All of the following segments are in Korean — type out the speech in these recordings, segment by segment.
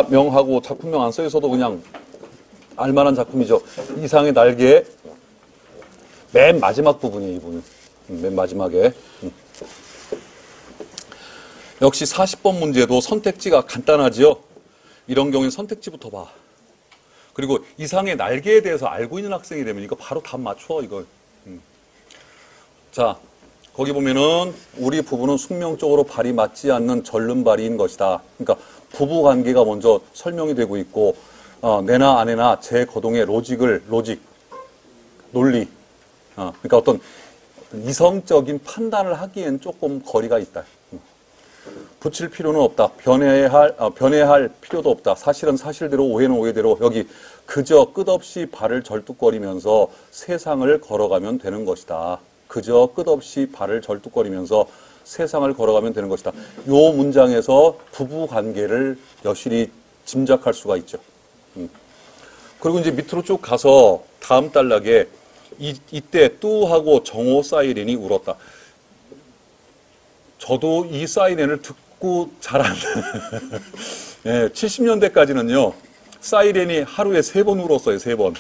작가명하고 작품명 안 써 있어도 그냥 알만한 작품이죠. 이상의 날개 맨 마지막 부분이에요. 이분은 맨 마지막에. 역시 40번 문제도 선택지가 간단하지요. 이런 경우에 선택지부터 봐. 그리고 이상의 날개에 대해서 알고 있는 학생이 되면 이거 바로 답 맞춰 이거. 자, 거기 보면은 우리 부부는 숙명적으로 발이 맞지 않는 절름발이인 것이다. 그러니까 부부 관계가 먼저 설명이 되고 있고 내나 아내나 제 거동의 로직, 논리. 그러니까 어떤 이성적인 판단을 하기엔 조금 거리가 있다. 붙일 필요는 없다. 변해할 필요도 없다. 사실은 사실대로, 오해는 오해대로. 여기 그저 끝없이 발을 절뚝거리면서 세상을 걸어가면 되는 것이다. 그저 끝없이 발을 절뚝거리면서 세상을 걸어가면 되는 것이다. 요 문장에서 부부 관계를 여실히 짐작할 수가 있죠. 그리고 이제 밑으로 쭉 가서 다음 단락에 이때 뚜하고 정오 사이렌이 울었다. 저도 이 사이렌을 듣고 자란 예, 70년대까지는요. 사이렌이 하루에 3번 울었어요. 3번.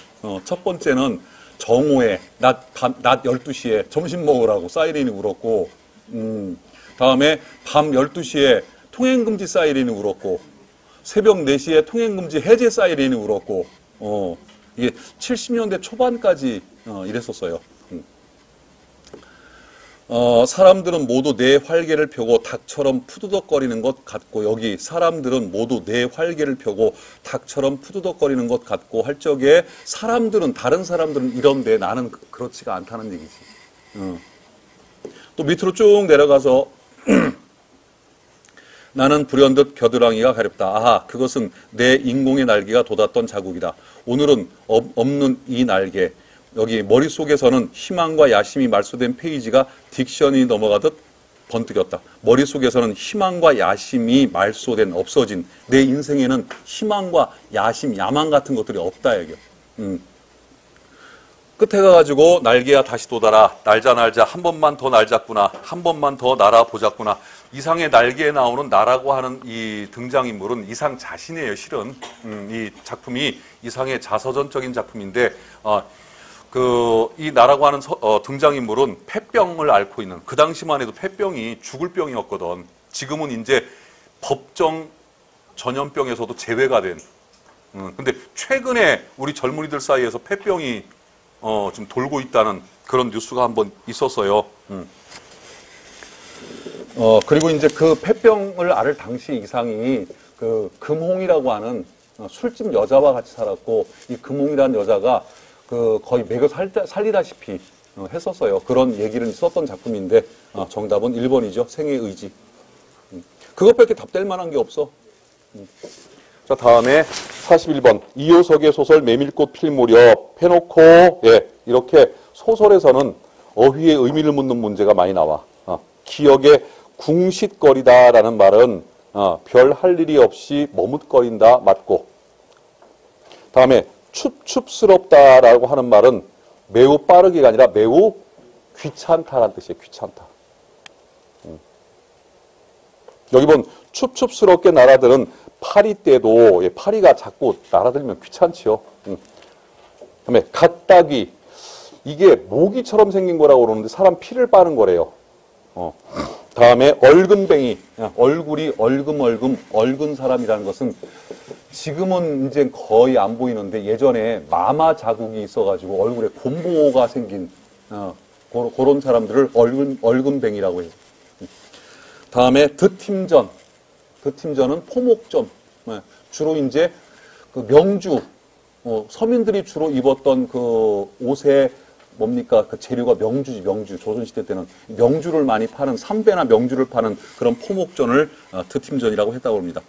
첫 번째는 정오에 낮 12시에 점심 먹으라고 사이렌이 울었고 다음에 밤 12시에 통행금지 사이렌이 울었고 새벽 4시에 통행금지 해제 사이렌이 울었고 이게 70년대 초반까지 이랬었어요. 사람들은 모두 내 활개를 펴고 닭처럼 푸드덕거리는 것 같고 여기 사람들은 모두 내 활개를 펴고 닭처럼 푸드덕거리는 것 같고 할 적에 다른 사람들은 이런데 나는 그렇지가 않다는 얘기지. 또 밑으로 쭉 내려가서 나는 불현듯 겨드랑이가 가렵다. 아하, 그것은 내 인공의 날개가 돋았던 자국이다. 오늘은 없는 이 날개. 여기 머릿속에서는 희망과 야심이 말소된 페이지가 딕션이 넘어가듯 번뜩였다. 머릿속에서는 희망과 야심이 말소된, 없어진 내 인생에는 희망과 야심, 야망 같은 것들이 없다. 여기. 끝에 가가지고 날개야 다시 돋아라. 날자 한 번만 더 날잡구나. 한 번만 더 날아보자꾸나. 이상의 날개에 나오는 나라고 하는 이 등장인물은 이상 자신이에요. 실은 이 작품이 이상의 자서전적인 작품인데 이 나라고 하는 등장인물은 폐병을 앓고 있는, 그 당시만 해도 폐병이 죽을 병이었거든. 지금은 이제 법정 전염병에서도 제외가 된. 근데 최근에 우리 젊은이들 사이에서 폐병이 좀 돌고 있다는 그런 뉴스가 한번 있었어요. 그리고 이제 그 폐병을 앓을 당시 이상이 그 금홍이라고 하는 술집 여자와 같이 살았고 이 금홍이라는 여자가 거의 먹여 살리다시피 했었어요. 그런 얘기를 썼던 작품인데 정답은 1번이죠. 생의 의지. 그것밖에 답될 만한 게 없어. 자, 다음에 41번. 이효석의 소설 메밀꽃 필 무렵 해놓고 이렇게 소설에서는 어휘의 의미를 묻는 문제가 많이 나와. 기억에 궁싯거리다라는 말은 별 할 일이 없이 머뭇거린다 맞고, 다음에 춥춥스럽다라고 하는 말은 매우 빠르게가 아니라 매우 귀찮다라는 뜻이에요. 귀찮다. 여기 본 춥춥스럽게 날아드는 파리 때도 파리가 자꾸 날아들면 귀찮지요. 그다음에 갓다귀, 이게 모기처럼 생긴 거라고 그러는데 사람 피를 빠는 거래요. 다음에 얼근뱅이, 얼굴이 얼근 사람이라는 것은 지금은 이제 거의 안 보이는데 예전에 마마 자국이 있어가지고 얼굴에 곰보가 생긴 그런 사람들을 얼근뱅이라고 해요. 다음에 드팀전은 포목점. 주로 이제 그 명주, 서민들이 주로 입었던 그 옷의 뭡니까? 그 재료가 명주지, 명주. 조선시대 때는 명주를 많이 파는, 삼배나 명주를 파는 그런 포목전을 드팀전이라고 했다고 합니다.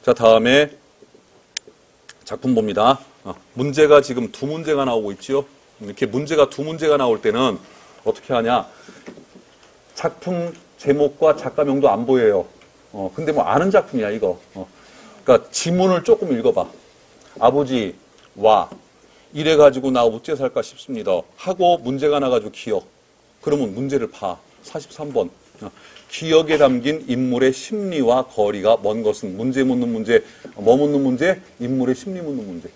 자, 다음에 작품 봅니다. 문제가 지금 2문제가 나오고 있죠. 이렇게 문제가 2문제가 나올 때는 어떻게 하냐. 작품 제목과 작가명도 안 보여요. 근데 뭐 아는 작품이야, 이거. 그러니까 지문을 조금 읽어봐. 아버지, 와. 이래가지고 나 어째 살까 싶습니다. 하고 문제가 나가지고 기억. 그러면 문제를 봐. 43번. 기억에 담긴 인물의 심리와 거리가 먼 것은 문제 묻는 문제, 뭐 묻는 문제? 인물의 심리 묻는 문제.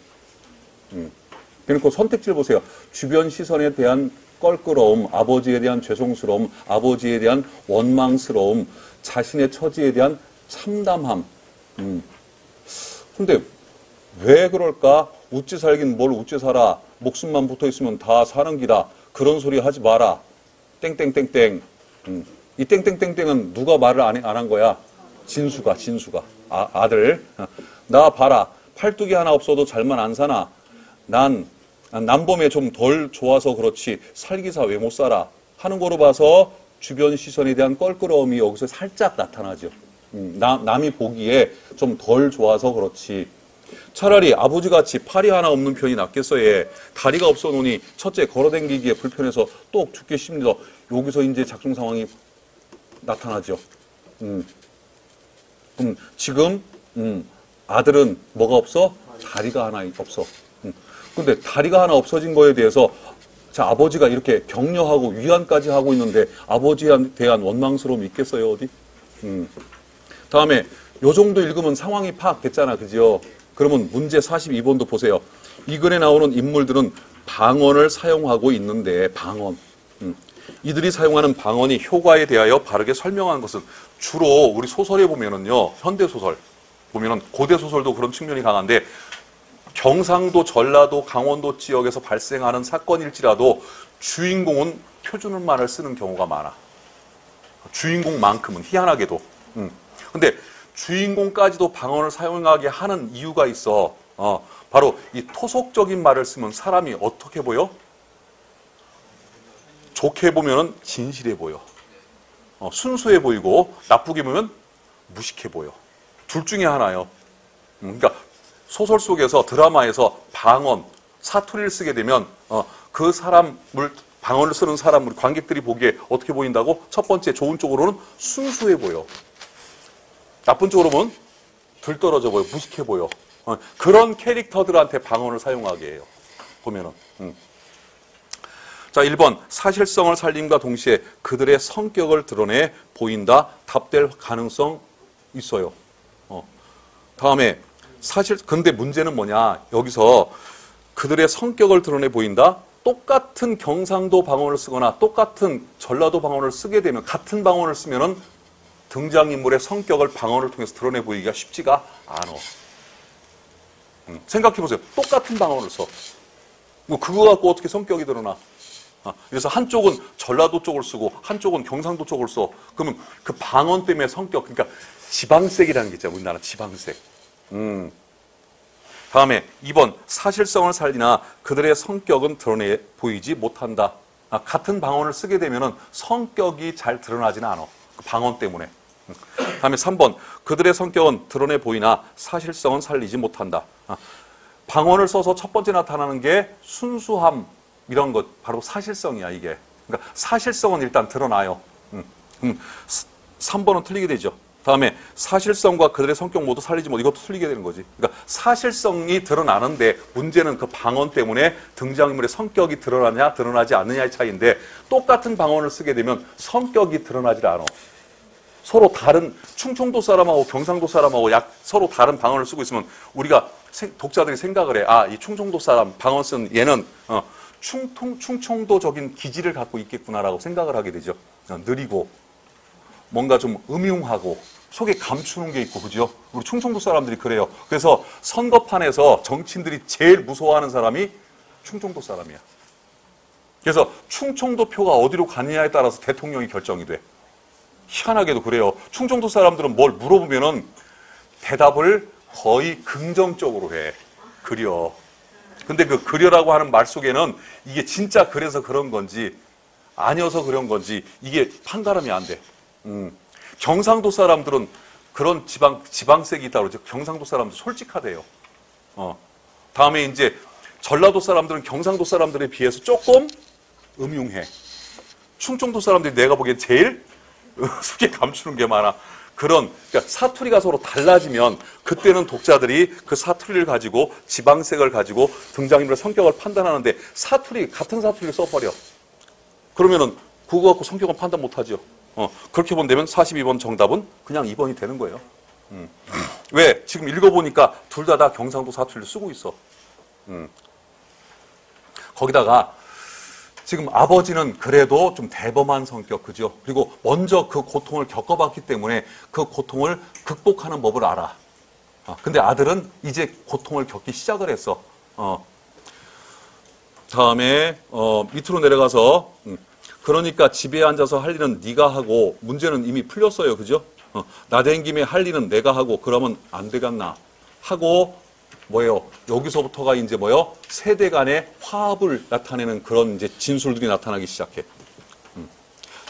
그러니까 선택지를 보세요. 주변 시선에 대한 껄끄러움, 아버지에 대한 죄송스러움, 아버지에 대한 원망스러움, 자신의 처지에 대한 참담함. 근데 왜 그럴까? 우찌 살긴 뭘 우찌 살아. 목숨만 붙어 있으면 다 사는 기다. 그런 소리 하지 마라. 땡땡땡땡. 이 땡땡땡땡은 누가 말을 안 한 거야? 진수가. 아들. 나 봐라. 팔뚝이 하나 없어도 잘만 안 사나. 난 남범에 좀 덜 좋아서 그렇지 살기사 왜 못 살아 하는 거로 봐서 주변 시선에 대한 껄끄러움이 여기서 살짝 나타나죠. 남이 보기에 좀 덜 좋아서 그렇지. 차라리 아버지같이 팔이 하나 없는 편이 낫겠어. 얘 다리가 없어 놓으니 첫째 걸어댕기기에 불편해서 똑 죽기 쉽니다. 여기서 이제 작중 상황이 나타나죠. 지금 아들은 뭐가 없어? 다리가 하나 없어. 근데 다리가 하나 없어진 거에 대해서 자, 아버지가 이렇게 격려하고 위안까지 하고 있는데 아버지에 대한 원망스러움이 있겠어요, 어디? 다음에 요 정도 읽으면 상황이 파악됐잖아, 그죠? 그러면 문제 42번도 보세요. 이 글에 나오는 인물들은 방언을 사용하고 있는데 방언. 이들이 사용하는 방언이 효과에 대하여 바르게 설명한 것은 주로 우리 소설에 보면은요, 현대소설 보면은 고대소설도 그런 측면이 강한데 경상도, 전라도, 강원도 지역에서 발생하는 사건일지라도 주인공은 표준말을 쓰는 경우가 많아. 주인공만큼은 희한하게도. 근데 주인공까지도 방언을 사용하게 하는 이유가 있어. 바로 이 토속적인 말을 쓰면 사람이 어떻게 보여? 좋게 보면은 진실해 보여. 순수해 보이고 나쁘게 보면 무식해 보여. 둘 중에 하나예요. 그러니까 소설 속에서 드라마에서 방언, 사투리를 쓰게 되면 그 사람을 방언을 쓰는 사람을 관객들이 보기에 어떻게 보인다고? 첫 번째 좋은 쪽으로는 순수해 보여. 나쁜 쪽으로 보면 들떨어져 보여. 무식해 보여. 그런 캐릭터들한테 방언을 사용하게 해요. 보면은. 자, 1번 사실성을 살림과 동시에 그들의 성격을 드러내 보인다. 답될 가능성 있어요. 다음에 근데 문제는 뭐냐? 여기서 그들의 성격을 드러내 보인다. 똑같은 경상도 방언을 쓰거나 똑같은 전라도 방언을 쓰게 되면 같은 방언을 쓰면은 등장인물의 성격을 방언을 통해서 드러내 보이기가 쉽지가 않아. 생각해 보세요. 똑같은 방언을 써. 뭐 그거 갖고 어떻게 성격이 드러나? 그래서 한쪽은 전라도 쪽을 쓰고 한쪽은 경상도 쪽을 써. 그러면 그 방언 때문에 성격, 그러니까 지방색이라는 게 있잖아요. 우리나라 지방색. 다음에 2번 사실성을 살리나 그들의 성격은 드러내 보이지 못한다. 같은 방언을 쓰게 되면은 성격이 잘 드러나지는 않아. 그 방언 때문에. 다음에 3번 그들의 성격은 드러내 보이나 사실성은 살리지 못한다. 방언을 써서 첫 번째 나타나는 게 순수함 이런 것 바로 사실성이야 이게. 그러니까 사실성은 일단 드러나요. 3번은 틀리게 되죠. 다음에 사실성과 그들의 성격 모두 살리지 못 이것도 틀리게 되는 거지. 그러니까 사실성이 드러나는데 문제는 그 방언 때문에 등장인물의 성격이 드러나냐 드러나지 않느냐의 차이인데 똑같은 방언을 쓰게 되면 성격이 드러나질 않아. 서로 다른 충청도 사람하고 경상도 사람하고 서로 다른 방언을 쓰고 있으면 우리가 독자들이 생각을 해. 아, 이 충청도 사람 방언 쓰는 얘는 충청도적인 기질을 갖고 있겠구나라고 생각을 하게 되죠. 느리고 뭔가 좀 음흉하고 속에 감추는 게 있고 그죠? 우리 충청도 사람들이 그래요. 그래서 선거판에서 정치인들이 제일 무서워하는 사람이 충청도 사람이야. 그래서 충청도 표가 어디로 가느냐에 따라서 대통령이 결정이 돼. 희한하게도 그래요. 충청도 사람들은 뭘 물어보면은 대답을 거의 긍정적으로 해. 그려. 근데 그 그려라고 하는 말 속에는 이게 진짜 그래서 그런 건지 아니어서 그런 건지 이게 판가름이 안 돼. 경상도 사람들은 그런 지방색이 있다고 그러죠. 경상도 사람들 솔직하대요. 다음에 이제 전라도 사람들은 경상도 사람들에 비해서 조금 음흉해. 충청도 사람들이 내가 보기엔 제일 속에 감추는 게 많아. 그러니까 사투리가 서로 달라지면 그때는 독자들이 그 사투리를 가지고 지방색을 가지고 등장인물의 성격을 판단하는데 같은 사투리를 써버려. 그러면은 그거 갖고 성격은 판단 못하죠. 그렇게 본다면 42번 정답은 그냥 2번이 되는 거예요. 왜? 지금 읽어보니까 둘 다 경상도 사투리를 쓰고 있어. 거기다가 지금 아버지는 그래도 좀 대범한 성격, 그죠? 그리고 먼저 그 고통을 겪어봤기 때문에 그 고통을 극복하는 법을 알아. 근데 아들은 이제 고통을 겪기 시작을 했어. 다음에 밑으로 내려가서 그러니까 집에 앉아서 할 일은 네가 하고 문제는 이미 풀렸어요, 그죠? 나댄 김에 할 일은 내가 하고 그러면 안 되겠나 하고 뭐예요? 여기서부터가 이제 뭐예요? 세대 간의 화합을 나타내는 그런 이제 진술들이 나타나기 시작해.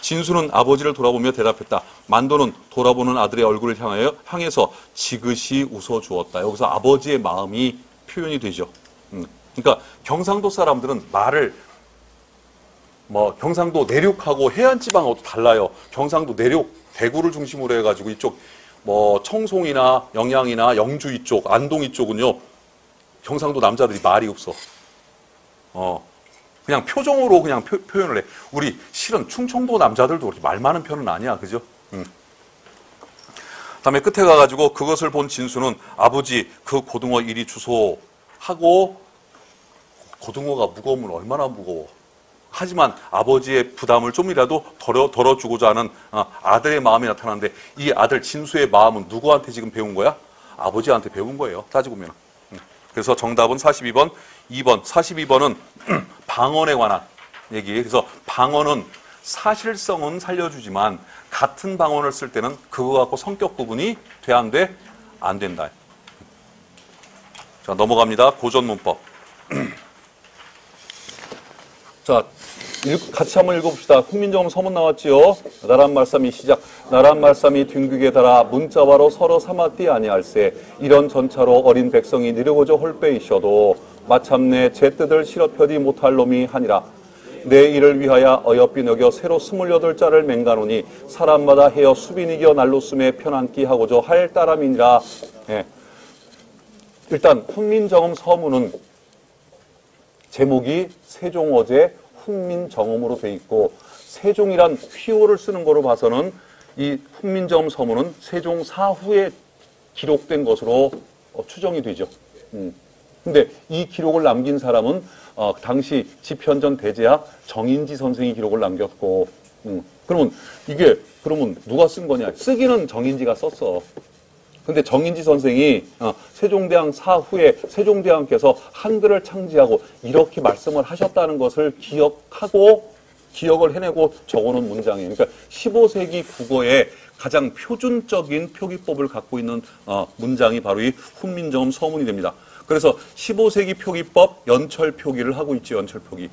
진수는 아버지를 돌아보며 대답했다. 만도는 돌아보는 아들의 얼굴을 향해서 지그시 웃어 주었다. 여기서 아버지의 마음이 표현이 되죠. 그러니까 경상도 사람들은 말을 경상도 내륙하고 해안 지방하고도 달라요. 경상도 내륙 대구를 중심으로 해가지고 이쪽 청송이나 영양이나 영주 이쪽, 안동 이쪽은요. 경상도 남자들이 말이 없어. 그냥 표정으로 그냥 표현을 해. 우리 실은 충청도 남자들도 그렇게 말 많은 편은 아니야. 그죠? 다음에 끝에 가가지고 그것을 본 진수는 아버지 그 고등어 이리 주소 하고 고등어가 무거우면 얼마나 무거워. 하지만 아버지의 부담을 좀이라도 덜어주고자 하는 아들의 마음이 나타나는데 이 아들 진수의 마음은 누구한테 지금 배운 거야? 아버지한테 배운 거예요. 따지고 보면. 그래서 정답은 42번, 2번. 42번은 방언에 관한 얘기. 그래서 방언은 사실성은 살려주지만 같은 방언을 쓸 때는 그거 갖고 성격 구분이 돼, 안 돼? 안 된다. 자, 넘어갑니다. 고전 문법. 자, 같이 한번 읽어봅시다. 훈민정음 서문 나왔지요. 나란 말씀이 시작. 나란 말씀이 뒹귀게 달아 문자와로 서로 삼았디 아니할세. 이런 전차로 어린 백성이 느려고저 홀빼이셔도 마참내 제 뜻을 실어 펴지 못할 놈이 하니라. 내 일을 위하여 어여삐 너겨 새로 28자를 맹가노니 사람마다 헤어 수빈이겨 날로 숨에 편안기 하고저 할 따람이니라. 예. 일단 훈민정음 서문은 제목이 세종어제 훈민정음으로 돼 있고 세종이란 휘호를 쓰는 거로 봐서는 이 훈민정음 서문은 세종 사후에 기록된 것으로 추정이 되죠. 근데 이 기록을 남긴 사람은 당시 집현전 대제학 정인지 선생이 기록을 남겼고 그러면 그러면 누가 쓴 거냐? 쓰기는 정인지가 썼어. 근데 정인지 선생이 세종대왕 사후에 세종대왕께서 한글을 창제하고 이렇게 말씀을 하셨다는 것을 기억을 해내고 적어놓은 문장이에요. 그러니까 15세기 국어의 가장 표준적인 표기법을 갖고 있는 문장이 바로 이 훈민정음 서문이 됩니다. 그래서 15세기 표기법 연철 표기를 하고 있죠. 연철 표기.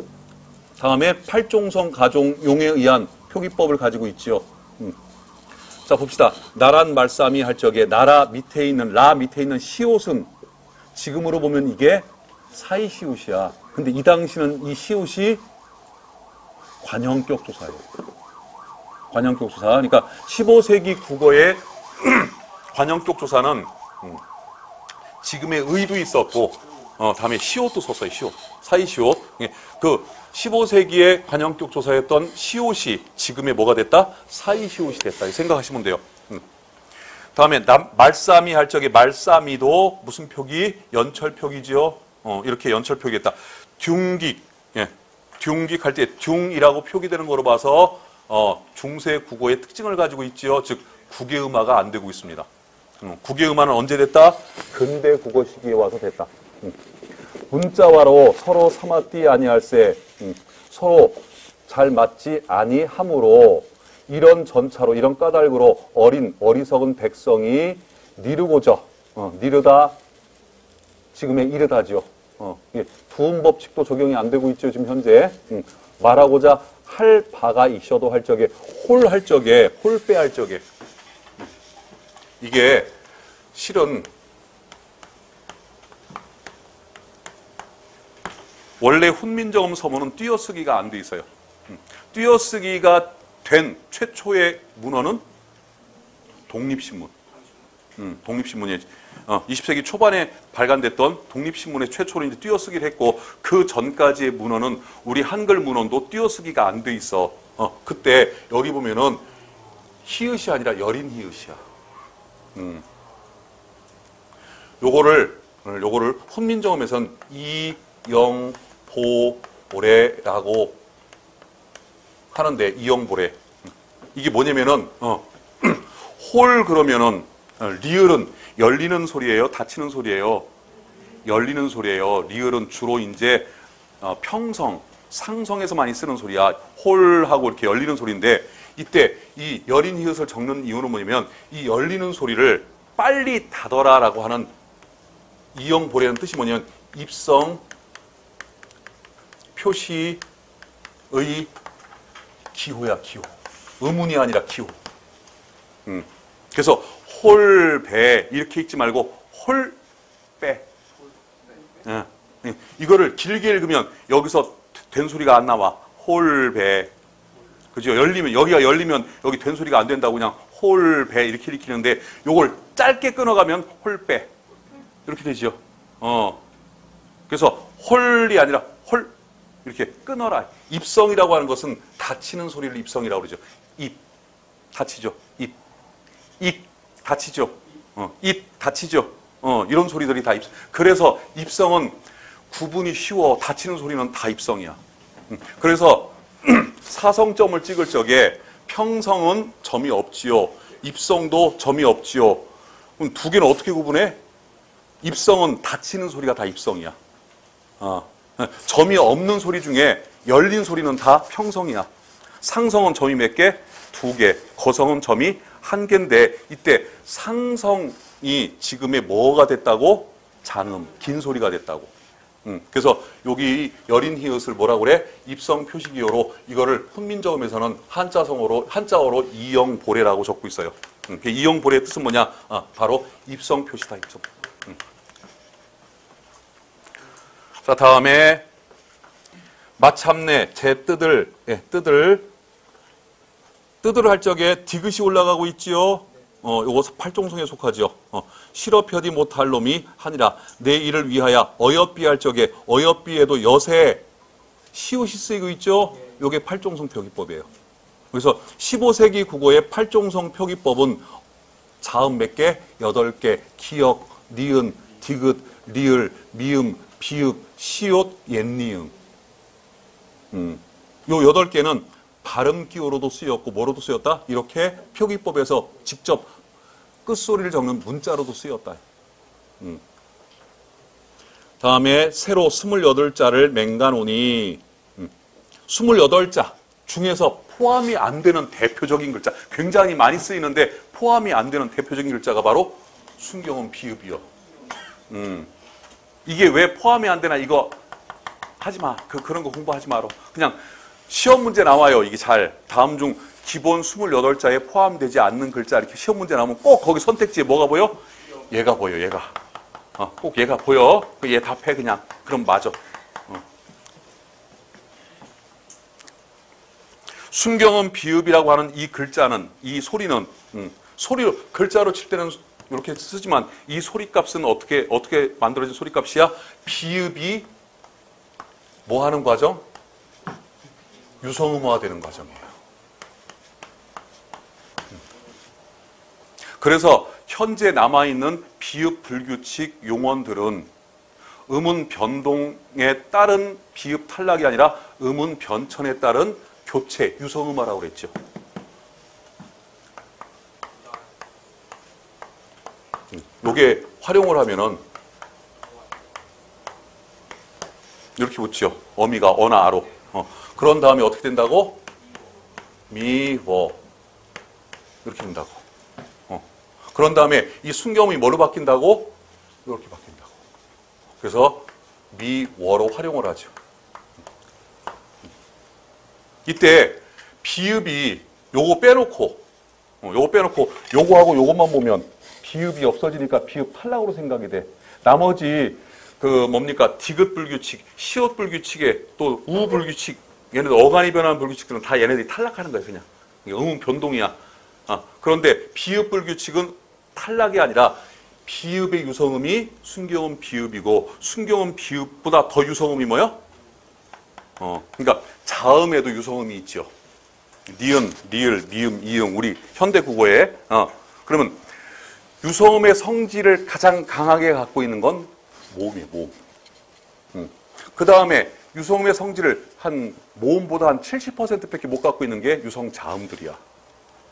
다음에 팔종성 가종용에 의한 표기법을 가지고 있죠. 자, 봅시다. 나란 말싸미 할 적에 라 밑에 있는 시옷은 지금으로 보면 이게 사이시옷이야. 근데 이 당시는 이 시옷이 관형격 조사예요. 관형격 조사. 그러니까 15세기 국어의 관형격 조사는 지금의 의도 있었고 다음에 시옷도 썼어요. 시옷. 사이시옷. 그 15세기의 관형격 조사였던 시옷이 지금의 뭐가 됐다? 사이시옷이 됐다. 생각하시면 돼요. 다음에 말싸미 할 적에 말싸미도 무슨 표기? 연철 표기지요. 이렇게 연철 표기했다. 흉깃. 흉깃 할 때 흉이라고 표기되는 거로 봐서 중세 국어의 특징을 가지고 있지요. 즉 국외음화가 안 되고 있습니다. 국외음화는 언제 됐다? 근대 국어 시기에 와서 됐다. 문자와로 서로 삼았디 아니할세. 서로 잘 맞지 아니하므로 이런 전차로 이런 까닭으로 어리석은 백성이 니르다 지금의 이르다지요. 부음 법칙도 적용이 안 되고 있죠. 지금 현재 말하고자 할 바가 있어도 할 적에 홀빼 할 적에 이게 실은 원래 훈민정음 서문은 띄어쓰기가 안 돼 있어요. 띄어쓰기가 된 최초의 문헌은 독립신문. 독립신문이지. 20세기 초반에 발간됐던 독립신문의 최초로 이제 띄어쓰기를 했고 그 전까지의 문헌은 우리 한글 문헌도 띄어쓰기가 안 돼 있어. 그때 여기 보면은 히읗이 아니라 여린 히읗이야. 요거를 훈민정음에선 이영보레라고 하는데, 이영보레. 이게 뭐냐면은, 홀 그러면은, 리을은 열리는 소리예요? 닫히는 소리예요? 열리는 소리예요. 리을은 주로 이제, 평성, 상성에서 많이 쓰는 소리야. 홀하고 이렇게 열리는 소리인데, 이때 이 여린 히읗을 적는 이유는 뭐냐면, 이 열리는 소리를 빨리 닫아라라고 하는 이영보레는 뜻이 뭐냐면, 입성, 표시의 기호야, 기호. 의문이 아니라 기호. 그래서 홀배 이렇게 읽지 말고 홀배. 이거를 길게 읽으면 여기서 된 소리가 안 나와. 홀배. 그죠? 열리면, 여기가 열리면 여기 된 소리가 안 된다고 그냥 홀배 이렇게 읽히는데, 요걸 짧게 끊어가면 홀배. 이렇게 되죠. 그래서 홀이 아니라 홀. 이렇게 끊어라. 입성이라고 하는 것은 닫히는 소리를 입성이라고 그러죠. 입. 닫히죠. 입. 입. 닫히죠. 입. 닫히죠. 이런 소리들이 다 입성. 그래서 입성은 구분이 쉬워. 닫히는 소리는 다 입성이야. 그래서 사성점을 찍을 적에 평성은 점이 없지요. 입성도 점이 없지요. 그럼 두 개는 어떻게 구분해? 입성은 닫히는 소리가 다 입성이야. 점이 없는 소리 중에 열린 소리는 다 평성이야. 상성은 점이 몇 개? 두 개. 거성은 점이 한 개인데, 이때 상성이 지금의 뭐가 됐다고? 장음, 긴 소리가 됐다고. 그래서 여기 여린 히읗을 뭐라고 그래? 입성 표시기호로, 이거를 훈민정음에서는 한자어로 이영보레라고 적고 있어요. 이영보레의 뜻은 뭐냐? 바로 입성 표시다, 입성. 자, 다음에 마참내 제 뜯을 할 적에 디귿이 올라가고 있지요. 요거 팔종성에 속하죠. 실업펴디 못할 놈이 하니라. 내 일을 위하여 어여삐 할 적에, 어여삐에도 여세 시옷이 쓰이고 있죠. 요게 팔종성 표기법이에요. 그래서 15세기 국어의 팔종성 표기법은 자음 몇 개? 8개. 기역, 니은, 디귿, 리을, 미음, 비읍, 시옷, 옛니음. 요 8개는 발음 기호로도 쓰였고, 뭐로도 쓰였다? 이렇게 표기법에서 직접 끝소리를 적는 문자로도 쓰였다. 다음에 새로 28자를 맹가노니, 28자 중에서 포함이 안 되는 대표적인 글자, 굉장히 많이 쓰이는데 포함이 안 되는 대표적인 글자가 바로 순경음 비읍이요. 이게 왜 포함이 안 되나, 이거 하지 마. 그런 거 공부하지 마라. 그냥 시험 문제 나와요. 이게 잘. 다음 중 기본 28자에 포함되지 않는 글자, 이렇게 시험 문제 나오면 꼭 거기 선택지에 뭐가 보여? 얘가 보여, 얘가. 꼭 얘가 보여. 얘 답해, 그냥. 그럼 맞아. 순경음 비읍이라고 하는 이 글자는, 이 소리는, 소리로, 글자로 칠 때는 이렇게 쓰지만, 이 소리값은 어떻게 만들어진 소리값이야? 비읍이 뭐 하는 과정? 유성음화되는 과정이에요. 그래서 현재 남아있는 비읍 불규칙 용언들은 음운 변동에 따른 비읍 탈락이 아니라 음운 변천에 따른 교체, 유성음화라고 그랬죠. 요게 활용을 하면은 이렇게 붙죠. 어미가 어나 아로. 그런 다음에 어떻게 된다고? 미워. 이렇게 된다고. 그런 다음에 이 순경음이 뭐로 바뀐다고? 이렇게 바뀐다고. 그래서 미워로 활용을 하죠. 이때 비읍이 요거 빼놓고 요거하고 요것만 보면 비읍이 없어지니까 비읍 탈락으로 생각이 돼. 나머지 뭡니까? 디귿 불규칙, 시옷 불규칙에 또 우 불규칙, 얘네들 어간이 변하는 불규칙들은 다 얘네들이 탈락하는 거예요, 그냥. 음은 변동이야. 그런데 비읍 불규칙은 탈락이 아니라 비읍의 유성음이 순경음 비읍이고, 순경음 비읍보다 더 유성음이 뭐야? 그러니까 자음에도 유성음이 있죠. 니은, 리을, 미음, 이응 우리 현대 국어에 그러면 유성음의 성질을 가장 강하게 갖고 있는 건 모음이에요. 모음. 그 다음에 유성음의 성질을 한 모음보다 한 70%밖에 못 갖고 있는 게 유성 자음들이야.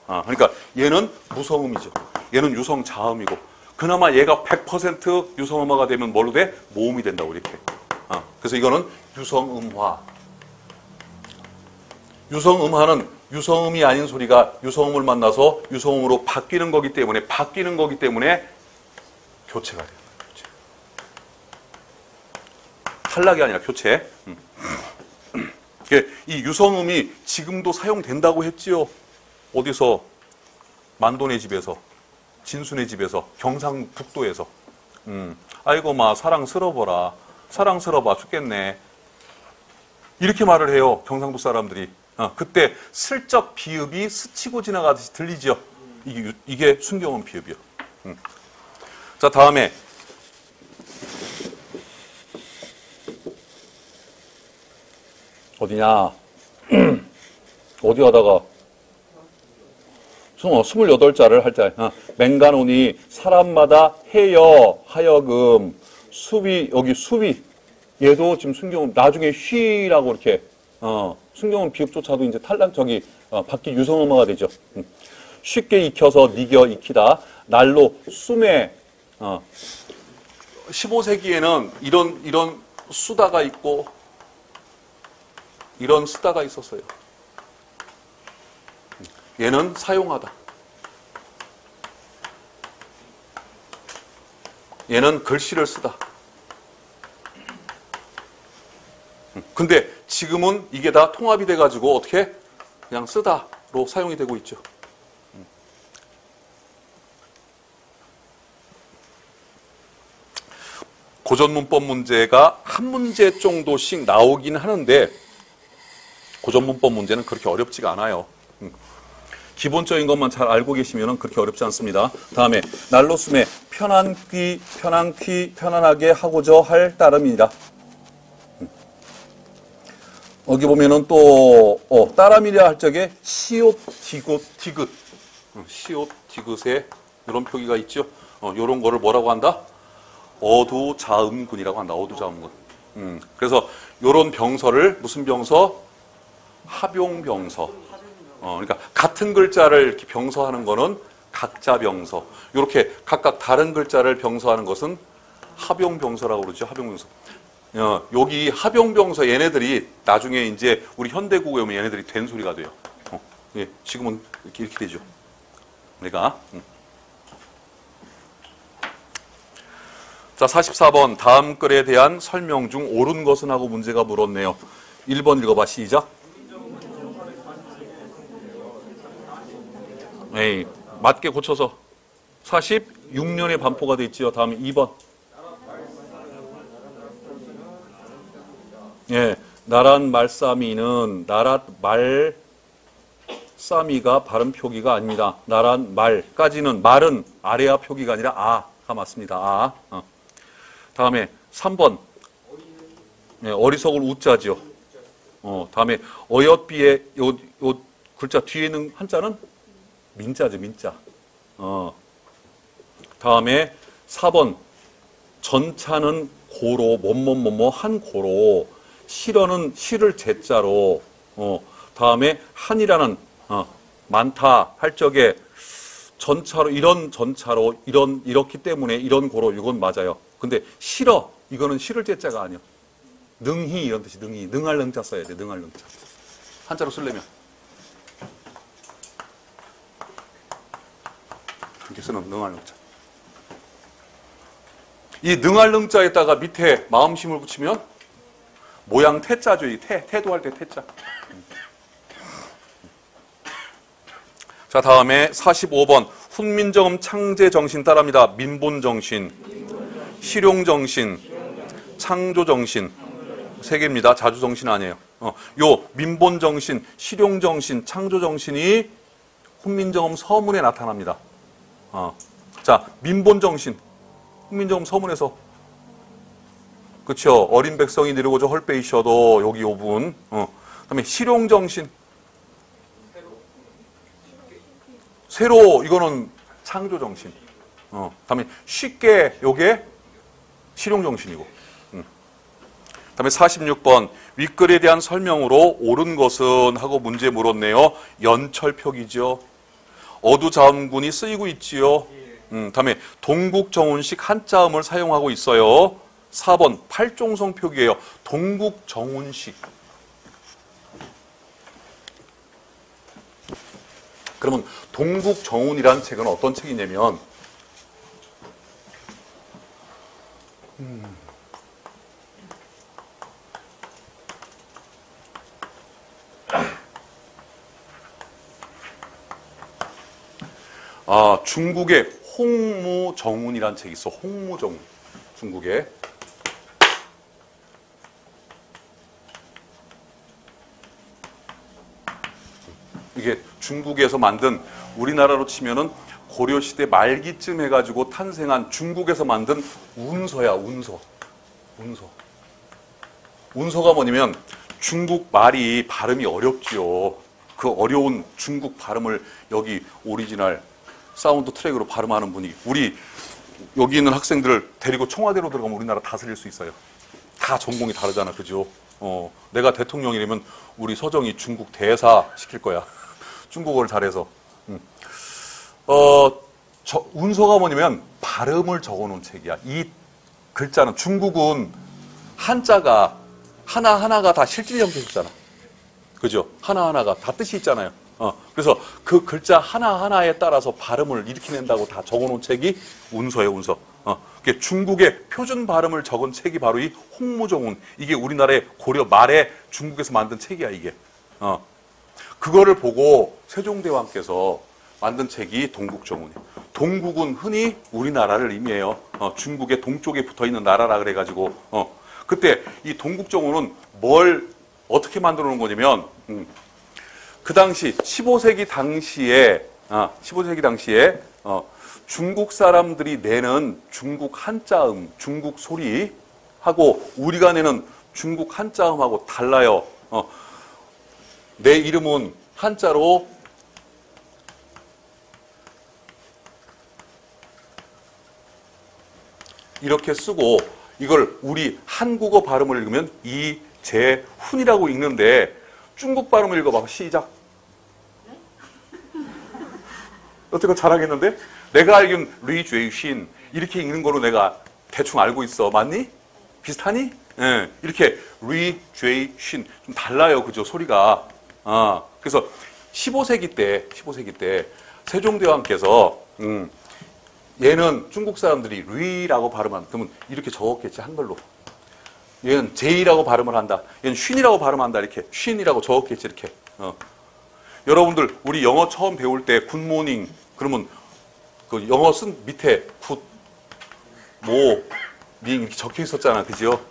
그러니까 얘는 무성음이죠. 얘는 유성 자음이고 그나마 얘가 100% 유성음화가 되면 뭘로 돼? 모음이 된다고 이렇게. 그래서 이거는 유성음화. 유성음화는 유성음이 아닌 소리가 유성음을 만나서 유성음으로 바뀌는 거기 때문에 교체가 돼요. 탈락이 아니라 교체. 이 유성음이 지금도 사용된다고 했지요. 어디서? 만도네 집에서, 진순의 집에서, 경상북도에서. 아이고 마 사랑스러워라. 사랑스러워 죽겠네. 이렇게 말을 해요. 경상도 사람들이. 그때 슬쩍 비읍이 스치고 지나가듯이 들리죠. 이게 순경음 비읍이요. 자, 다음에 어디냐? 어디 가다가 28자를 할 때 맹간오니 사람마다 해여 하여금 수비 여기 수비 얘도 지금 순경음 나중에 쉬라고 이렇게 순경음 비읍조차도 이제 바뀌 유성음화가 되죠. 쉽게 익혀서 니겨 익히다 날로 숨에 15세기에는 이런 수다가 있고 이런 쓰다가 있었어요. 얘는 사용하다. 얘는 글씨를 쓰다. 근데 지금은 이게 다 통합이 돼가지고 어떻게? 그냥 쓰다로 사용이 되고 있죠. 고전문법 문제가 한 문제 정도씩 나오긴 하는데 고전문법 문제는 그렇게 어렵지가 않아요. 기본적인 것만 잘 알고 계시면 그렇게 어렵지 않습니다. 다음에 날로 숨에 편안귀, 편안하게 하고자 할 따름이다. 여기 보면은 또 따람이라 할 적에 시옷, 디귿, 시옷, 디귿에 이런 표기가 있죠. 이런 거를 뭐라고 한다? 어두자음군이라고 한다. 어두자음군. 그래서 이런 병서를 무슨 병서? 합용병서. 그러니까 같은 글자를 이렇게 병서하는 거는 각자 병서. 이렇게 각각 다른 글자를 병서하는 것은 합용병서라고 그러죠. 합용병서. 여기 합용병서 얘네들이 나중에 이제 우리 현대국어에 오면 얘네들이 된 소리가 돼요. 예, 지금은 이렇게 되죠. 그러니까. 자, 44번 다음 글에 대한 설명 중 옳은 것은 하고 문제가 물었네요. 1번 읽어봐. 시작. 에이, 맞게 고쳐서 46년에 반포가 돼 있지요. 다음에 2번. 예, 나란 말싸미는 나랏 말싸미가 발음 표기가 아닙니다. 나란 말까지는 말은 아래아 표기가 아니라 아가 맞습니다. 다음에 3번. 예, 어리석을 우자죠. 다음에 어여삐의 요 글자 뒤에 있는 한자는 민자죠, 민자. 다음에 4번. 전차는 고로, 한 고로, 실어는 실을 제자로, 다음에 한이라는, 많다 할 적에 전차로, 이렇기 때문에 이런 고로, 이건 맞아요. 근데 실어, 이거는 실을 제자가 아니야. 능히, 이런 뜻이 능히. 능할 능자 써야 돼, 능할 능자. 한자로 쓰려면. 이렇게 쓰는 능할 능자. 이 능할 능자에다가 밑에 마음심을 붙이면 모양 태자죠. 이 태도할 때 태자. 자, 다음에 45번 훈민정음 창제정신 따라합니다. 민본정신, 실용정신, 창조정신. 세 개입니다. 자주정신 아니에요. 요 민본정신, 실용정신, 창조정신이 훈민정음 서문에 나타납니다. 자, 민본정신. 훈민정음 서문에서. 그쵸. 어린 백성이 느리고저 헐빼이셔도 여기 5분. 그 다음에 실용정신. 새로 이거는 창조 정신. 다음에 쉽게 요게 실용 정신이고. 다음에 46번 윗글에 대한 설명으로 옳은 것은 하고 문제 물었네요. 연철표기죠. 어두자음군이 쓰이고 있지요. 다음에 동국정운식 한자음을 사용하고 있어요. 4번 팔종성 표기예요. 동국정운식. 그러면 동국정운이라는 책은 어떤 책이냐면 중국의 홍무정운이라는 책이 있어. 홍무정운. 중국에. 이게 중국에서 만든, 우리나라로 치면은 고려시대 말기쯤 해가지고 탄생한 중국에서 만든 운서야, 운서. 운서가 뭐냐면 중국 말이 발음이 어렵지요. 그 어려운 중국 발음을 여기 오리지널 사운드 트랙으로 발음하는 분이, 우리 여기 있는 학생들을 데리고 청와대로 들어가면 우리나라 다스릴 수 있어요. 다 전공이 다르잖아, 그죠? 내가 대통령이라면 우리 서정이 중국 대사 시킬 거야. 중국어를 잘해서. 운서가 뭐냐면 발음을 적어놓은 책이야. 이 글자는, 중국은 한자가 하나하나가 다 실질 형태잖아. 그죠? 하나하나가 다 뜻이 있잖아요. 그래서 그 글자 하나하나에 따라서 발음을 이렇게 낸다고 다 적어놓은 책이 운서예요, 운서. 중국의 표준 발음을 적은 책이 바로 이 홍무정운. 이게 우리나라의 고려 말에 중국에서 만든 책이야, 이게. 그거를 보고 세종대왕께서 만든 책이 동국정운이에요. 동국은 흔히 우리나라를 의미해요. 중국의 동쪽에 붙어있는 나라라 그래가지고. 그때 이 동국정운은 뭘 어떻게 만들어 놓은 거냐면, 그 당시 15세기 당시에 중국 사람들이 내는 중국 한자음, 중국 소리하고 우리가 내는 중국 한자음하고 달라요. 내 이름은 한자로 이렇게 쓰고 이걸 우리 한국어 발음을 읽으면 이재훈이라고 읽는데 중국 발음을 읽어봐. 시작. 어떻게 잘하겠는데? 내가 알기로는 리죄신 이렇게 읽는 거로 내가 대충 알고 있어. 맞니? 비슷하니? 예, 이렇게 리죄신 좀 달라요. 그죠? 소리가. 그래서 15세기 때 세종대왕께서 얘는 중국 사람들이 리라고 발음한다. 그러면 이렇게 적었겠지, 한글로. 얘는 제이라고 발음을 한다. 얘는 쉰이라고 발음한다. 이렇게 쉰이라고 적었겠지, 이렇게. 여러분들 우리 영어 처음 배울 때 굿모닝 그러면 그 영어 쓴 밑에 굿, 모, 닝 이렇게 적혀 있었잖아, 그죠?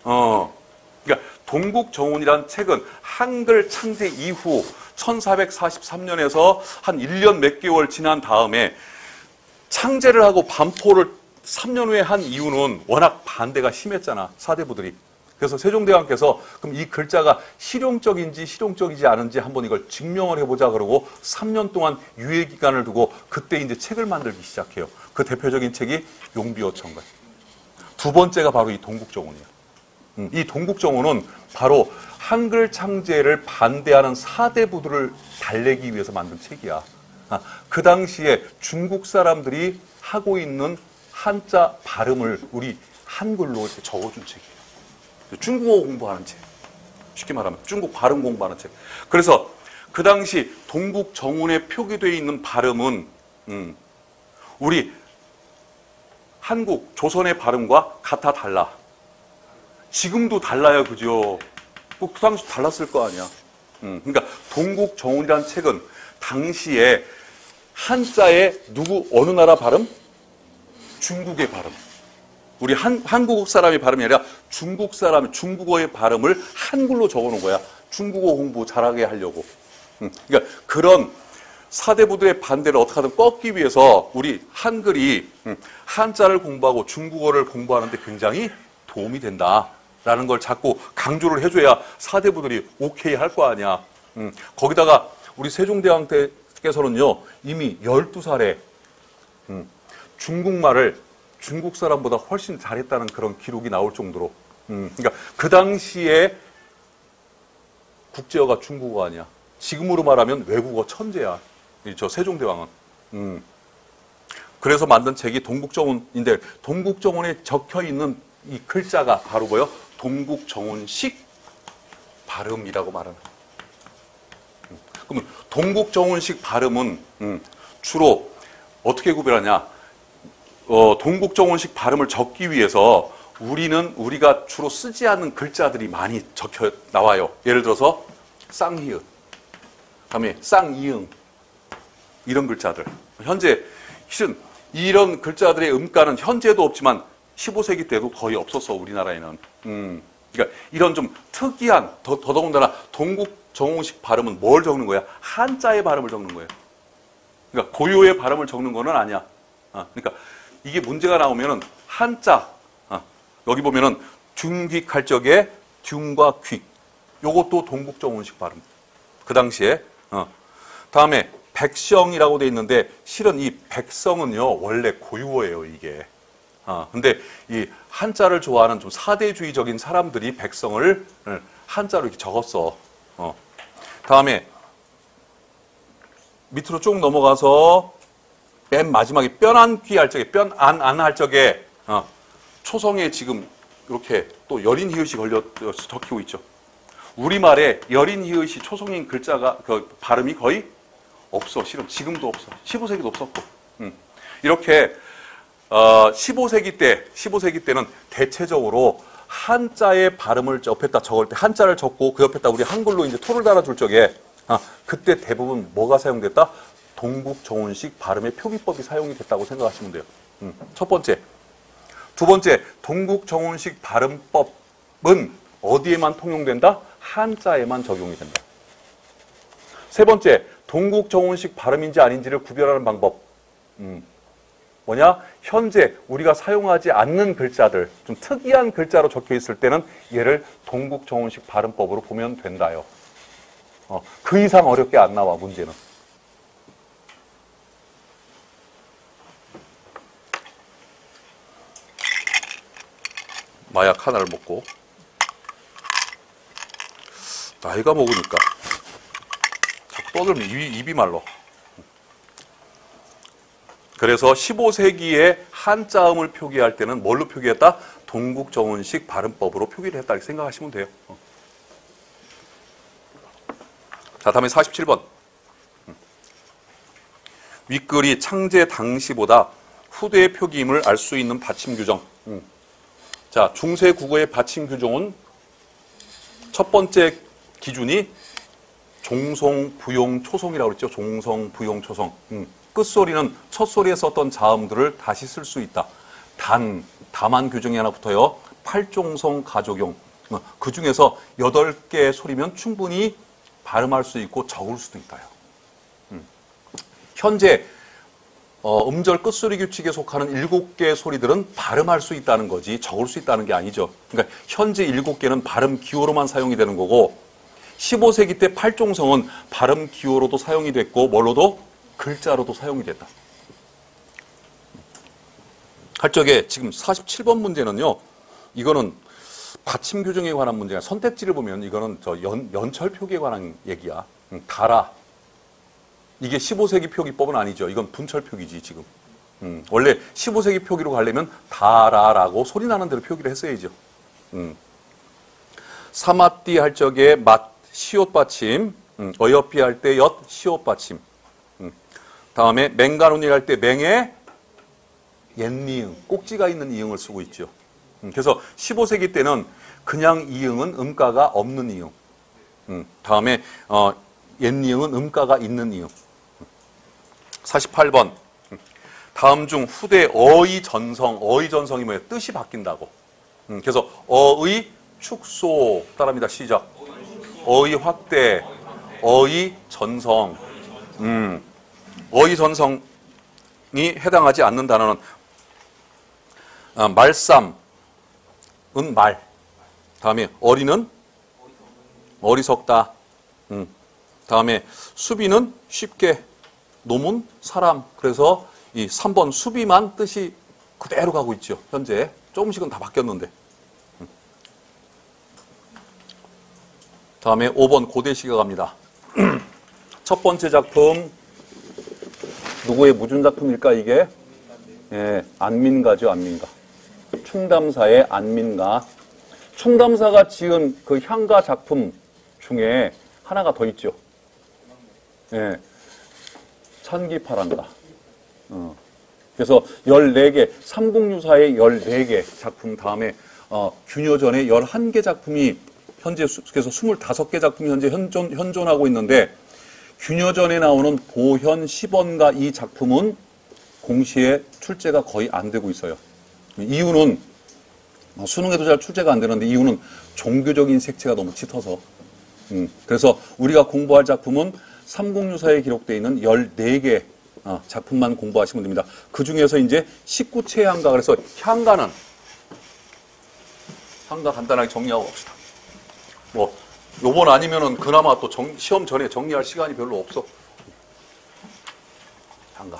그러니까 동국정운이라는 책은 한글 창제 이후 1443년에서 한 1년 몇 개월 지난 다음에 창제를 하고 반포를 3년 후에 한 이유는 워낙 반대가 심했잖아, 사대부들이. 그래서 세종대왕께서 그럼 이 글자가 실용적인지 실용적이지 않은지 한번 이걸 증명을 해보자 그러고 3년 동안 유예 기간을 두고 그때 이제 책을 만들기 시작해요. 그 대표적인 책이 용비어천가. 두 번째가 바로 이 동국정운이에요. 이 동국정운은 바로 한글 창제를 반대하는 사대부들을 달래기 위해서 만든 책이야. 그 당시에 중국 사람들이 하고 있는 한자 발음을 우리 한글로 이렇게 적어준 책이에요. 중국어 공부하는 책. 쉽게 말하면 중국 발음 공부하는 책. 그래서 그 당시 동국정운에 표기되어 있는 발음은 우리 한국, 조선의 발음과 같아 달라. 지금도 달라요. 그죠? 그 당시 달랐을 거 아니야. 그러니까 동국정운이라는 책은 당시에 한자의 어느 나라 발음? 중국의 발음. 우리 한국 사람의 발음이 아니라 중국 사람의 중국어의 발음을 한글로 적어놓은 거야. 중국어 공부 잘하게 하려고. 그러니까 그런 사대부들의 반대를 어떻게 하든 꺾기 위해서 우리 한글이 한자를 공부하고 중국어를 공부하는데 굉장히 도움이 된다라는 걸 자꾸 강조를 해줘야 사대부들이 오케이 할 거 아니야. 거기다가 우리 세종대왕 때 씨께서는요, 이미 12살에 중국말을 중국 사람보다 훨씬 잘했다는 그런 기록이 나올 정도로, 그러니까 그 당시에 국제어가 중국어 아니야. 지금으로 말하면 외국어 천재야. 저 세종대왕은. 그래서 만든 책이 동국정원인데, 동국정원에 적혀 있는 이 글자가 바로 뭐요? 동국정원식 발음이라고 말하는 거예요. 그러면 동국정원식 발음은 주로 어떻게 구별하냐? 동국정원식 발음을 적기 위해서 우리가 주로 쓰지 않는 글자들이 많이 적혀 나와요. 예를 들어서 쌍히읗, 다음에 쌍이응, 이런 글자들. 현재 실은 이런 글자들의 음가는 현재도 없지만 15세기 때도 거의 없었어, 우리나라에는. 그러니까 이런 좀 특이한, 더더군다나 동국정원식 발음은 뭘 적는 거야? 한자의 발음을 적는 거예요. 그러니까 고유의 발음을 적는 거는 아니야. 그러니까 이게 문제가 나오면은 한자, 여기 보면은 둔귀할 적에 둔과 퀵, 요것도 동국정원식 발음. 그 당시에. 다음에 백성이라고 돼 있는데, 실은 이 백성은요 원래 고유어예요, 이게. 근데 이 한자를 좋아하는 좀 사대주의적인 사람들이 백성을 한자로 이렇게 적었어. 다음에 밑으로 쭉 넘어가서 맨 마지막에 뼈안귀 할 적에, 뼈안 할 적에 초성에 지금 이렇게 또 여린 히읗이 적히고 있죠. 우리말에 여린 히읗이 초성인 글자가, 그 발음이 거의 없어. 실은 지금도 없어. 15세기도 없었고. 이렇게 15세기 때는 대체적으로 한자의 발음을 옆에다 적을 때, 한자를 적고 그 옆에다 우리 한글로 이제 토를 달아줄 적에, 그때 대부분 뭐가 사용됐다? 동국정원식 발음의 표기법이 사용이 됐다고 생각하시면 돼요. 첫 번째. 두 번째, 동국정원식 발음법은 어디에만 통용된다? 한자에만 적용이 된다. 세 번째, 동국정원식 발음인지 아닌지를 구별하는 방법. 뭐냐? 현재 우리가 사용하지 않는 글자들, 좀 특이한 글자로 적혀 있을 때는 얘를 동국정원식 발음법으로 보면 된다요. 그 이상 어렵게 안 나와, 문제는. 마약 하나를 먹고, 나이가 먹으니까 자꾸 떠들면 입이 말라. 그래서 15세기에 한자음을 표기할 때는 뭘로 표기했다? 동국정원식 발음법으로 표기를 했다, 이렇게 생각하시면 돼요. 자, 다음에 47번. 윗글이 창제 당시보다 후대의 표기임을 알 수 있는 받침 규정. 자, 중세 국어의 받침 규정은 첫 번째 기준이 종송, 부용, 초송이라고 그랬죠. 종송, 부용, 초송. 끝소리는 첫 소리에 썼던 자음들을 다시 쓸 수 있다. 다만 규정이 하나 붙어요. 팔종성 가족용. 그 중에서 8개의 소리면 충분히 발음할 수 있고 적을 수도 있다요. 현재 음절 끝소리 규칙에 속하는 7개의 소리들은 발음할 수 있다는 거지 적을 수 있다는 게 아니죠. 그러니까 현재 7개는 발음 기호로만 사용이 되는 거고, 15세기 때 팔종성은 발음 기호로도 사용이 됐고 뭘로도? 글자로도 사용이 됐다. 할 적에 지금 47번 문제는요, 이거는 받침 규정에 관한 문제야. 선택지를 보면 이거는 저 연철 표기에 관한 얘기야. 달아. 이게 15세기 표기법은 아니죠. 이건 분철 표기지, 지금. 원래 15세기 표기로 가려면 달아라고 소리 나는 대로 표기를 했어야죠. 사마띠 할 적에 맛, 시옷 받침. 어여삐 할 때 엿, 시옷 받침. 다음에 맹가누니 할 때 맹에 옛니응, 꼭지가 있는 이응을 쓰고 있죠. 그래서 15세기 때는 그냥 이응은 음가가 없는 이응. 다음에 옛니응은 음가가 있는 이응. 48번. 다음 중 후대 어의 전성이 뭐예요? 뜻이 바뀐다고. 그래서 어의 축소 따라합니다. 시작. 어의 확대, 어의 전성. 어의 전성이 해당하지 않는 단어는 말쌈은 말. 다음에 어리는 어리석다. 다음에 수비는 쉽게 노문, 사람. 그래서 이 3번 수비만 뜻이 그대로 가고 있죠. 현재. 조금씩은 다 바뀌었는데. 다음에 5번 고대시가 갑니다. 첫 번째 작품 누구의 무준 작품일까 이게? 예, 안민가죠. 안민가. 충담사의 안민가. 충담사가 지은 그 향가 작품 중에 하나가 더 있죠. 예, 찬기파란가. 그래서 14개, 삼국유사의 14개 작품 다음에 균여전의 11개 작품이 현재 그래서 25개 작품이 현재 현존하고 있는데 균여전에 나오는 보현 10원가 이 작품은 공시에 출제가 거의 안 되고 있어요. 이유는 수능에도 잘 출제가 안 되는데 이유는 종교적인 색채가 너무 짙어서. 그래서 우리가 공부할 작품은 삼국유사에 기록되어 있는 14개 작품만 공부하시면 됩니다. 그 중에서 이제 19채 향가, 그래서 향가 간단하게 정리하고 갑시다. 뭐, 요번 아니면은 그나마 또 시험 전에 정리할 시간이 별로 없어. 향가.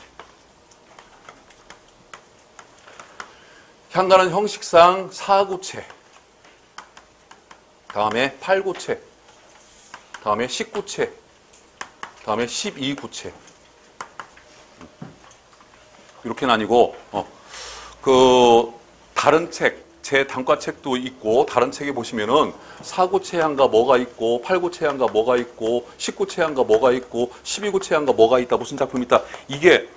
향가는 형식상 4구체, 다음에 8구체, 다음에 19채, 다음에 12구체. 이렇게 나뉘고, 다른 책, 제 단과책도 있고, 다른 책에 보시면은 4구체 향가 뭐가 있고, 8구체 향가 뭐가 있고, 19채 향가 뭐가 있고, 12구체 향가 뭐가 있다, 무슨 작품이 있다. 이게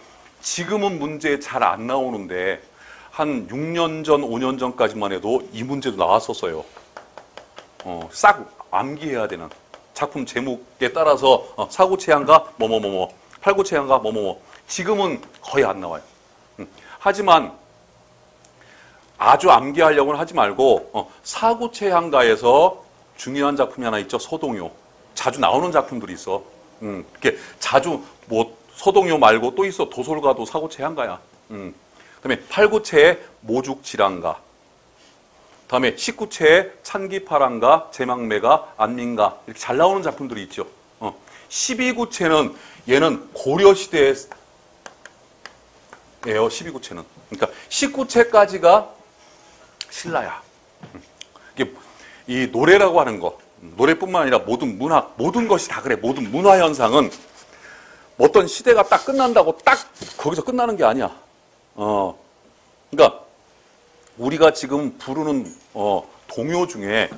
지금은 문제에 잘 안 나오는데, 한 6년 전, 5년 전까지만 해도 이 문제도 나왔었어요. 싹 암기해야 되는 작품 제목에 따라서 4구체 향가 뭐뭐뭐뭐, 8구체 향가 뭐뭐뭐. 지금은 거의 안 나와요. 하지만 아주 암기하려고는 하지 말고 4구체 향가에서 중요한 작품이 하나 있죠. 소동요. 자주 나오는 작품들이 있어. 이렇게 자주 뭐 소동요 말고 또 있어. 도솔가도 4구체 향가야. 그다음에 8구체의 모죽지랑가, 다음에 19채의 찬기파랑가, 제망매가, 안민가 이렇게 잘 나오는 작품들이 있죠. 12구체는 얘는 고려시대에요. 12구체는. 그러니까 19채까지가 신라야. 이게 이 노래라고 하는 거, 노래뿐만 아니라 모든 문학, 모든 것이 다 그래. 모든 문화 현상은 어떤 시대가 딱 끝난다고 딱 거기서 끝나는 게 아니야. 그러니까 우리가 지금 부르는 동요 중에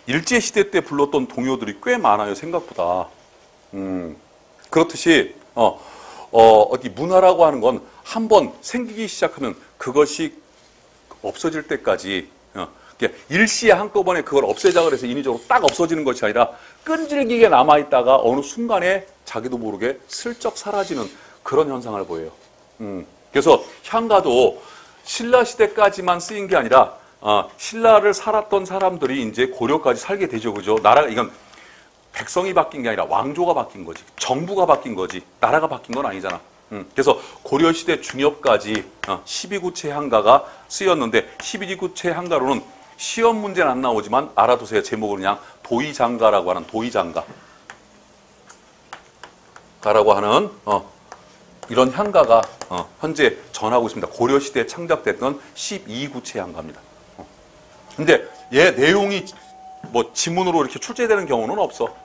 일제시대 때 불렀던 동요들이 꽤 많아요. 생각보다. 그렇듯이 어디 문화라고 하는 건 한번 생기기 시작하면 그것이 없어질 때까지 일시에 한꺼번에 그걸 없애자 그래서 인위적으로 딱 없어지는 것이 아니라 끈질기게 남아있다가 어느 순간에 자기도 모르게 슬쩍 사라지는 그런 현상을 보여요. 그래서 향가도 신라 시대까지만 쓰인 게 아니라 신라를 살았던 사람들이 이제 고려까지 살게 되죠, 그죠? 나라가 이건 백성이 바뀐 게 아니라 왕조가 바뀐 거지, 정부가 바뀐 거지, 나라가 바뀐 건 아니잖아. 그래서 고려 시대 중엽까지 12구체 향가가 쓰였는데 12구체 향가로는 시험 문제는 안 나오지만 알아두세요. 제목을 그냥 도의장가라고 하는 도의장가라고 하는 이런 향가가 현재 전하고 있습니다. 고려시대에 창작됐던 12구체 향가입니다. 근데 얘 내용이 뭐 지문으로 이렇게 출제되는 경우는 없어.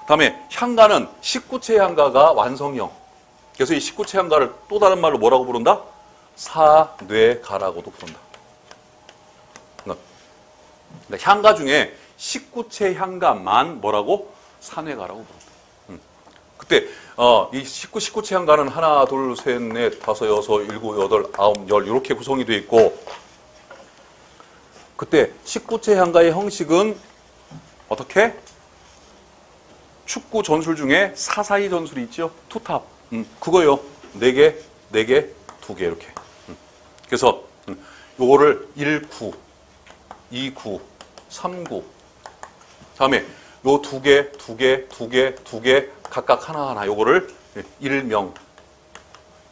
다음에 향가는 19채 향가가 완성형. 그래서 이 19채 향가를 또 다른 말로 뭐라고 부른다? 사뇌가라고도 부른다. 그러니까 향가 중에 19채 향가만 뭐라고? 사뇌가라고 부른다. 그때 이 19채 향가는 하나, 둘, 셋, 넷, 다섯, 여섯, 일곱, 여덟, 아홉, 열 이렇게 구성이 되어 있고 그때 19채 향가의 형식은 어떻게? 축구 전술 중에 사사이 전술이 있죠. 투탑. 그거요. 4개, 4개, 2개 이렇게. 그래서 요거를 1구, 2구, 3구. 다음에 요 2개, 2개, 2개, 2개 각각 하나하나 요거를 1명,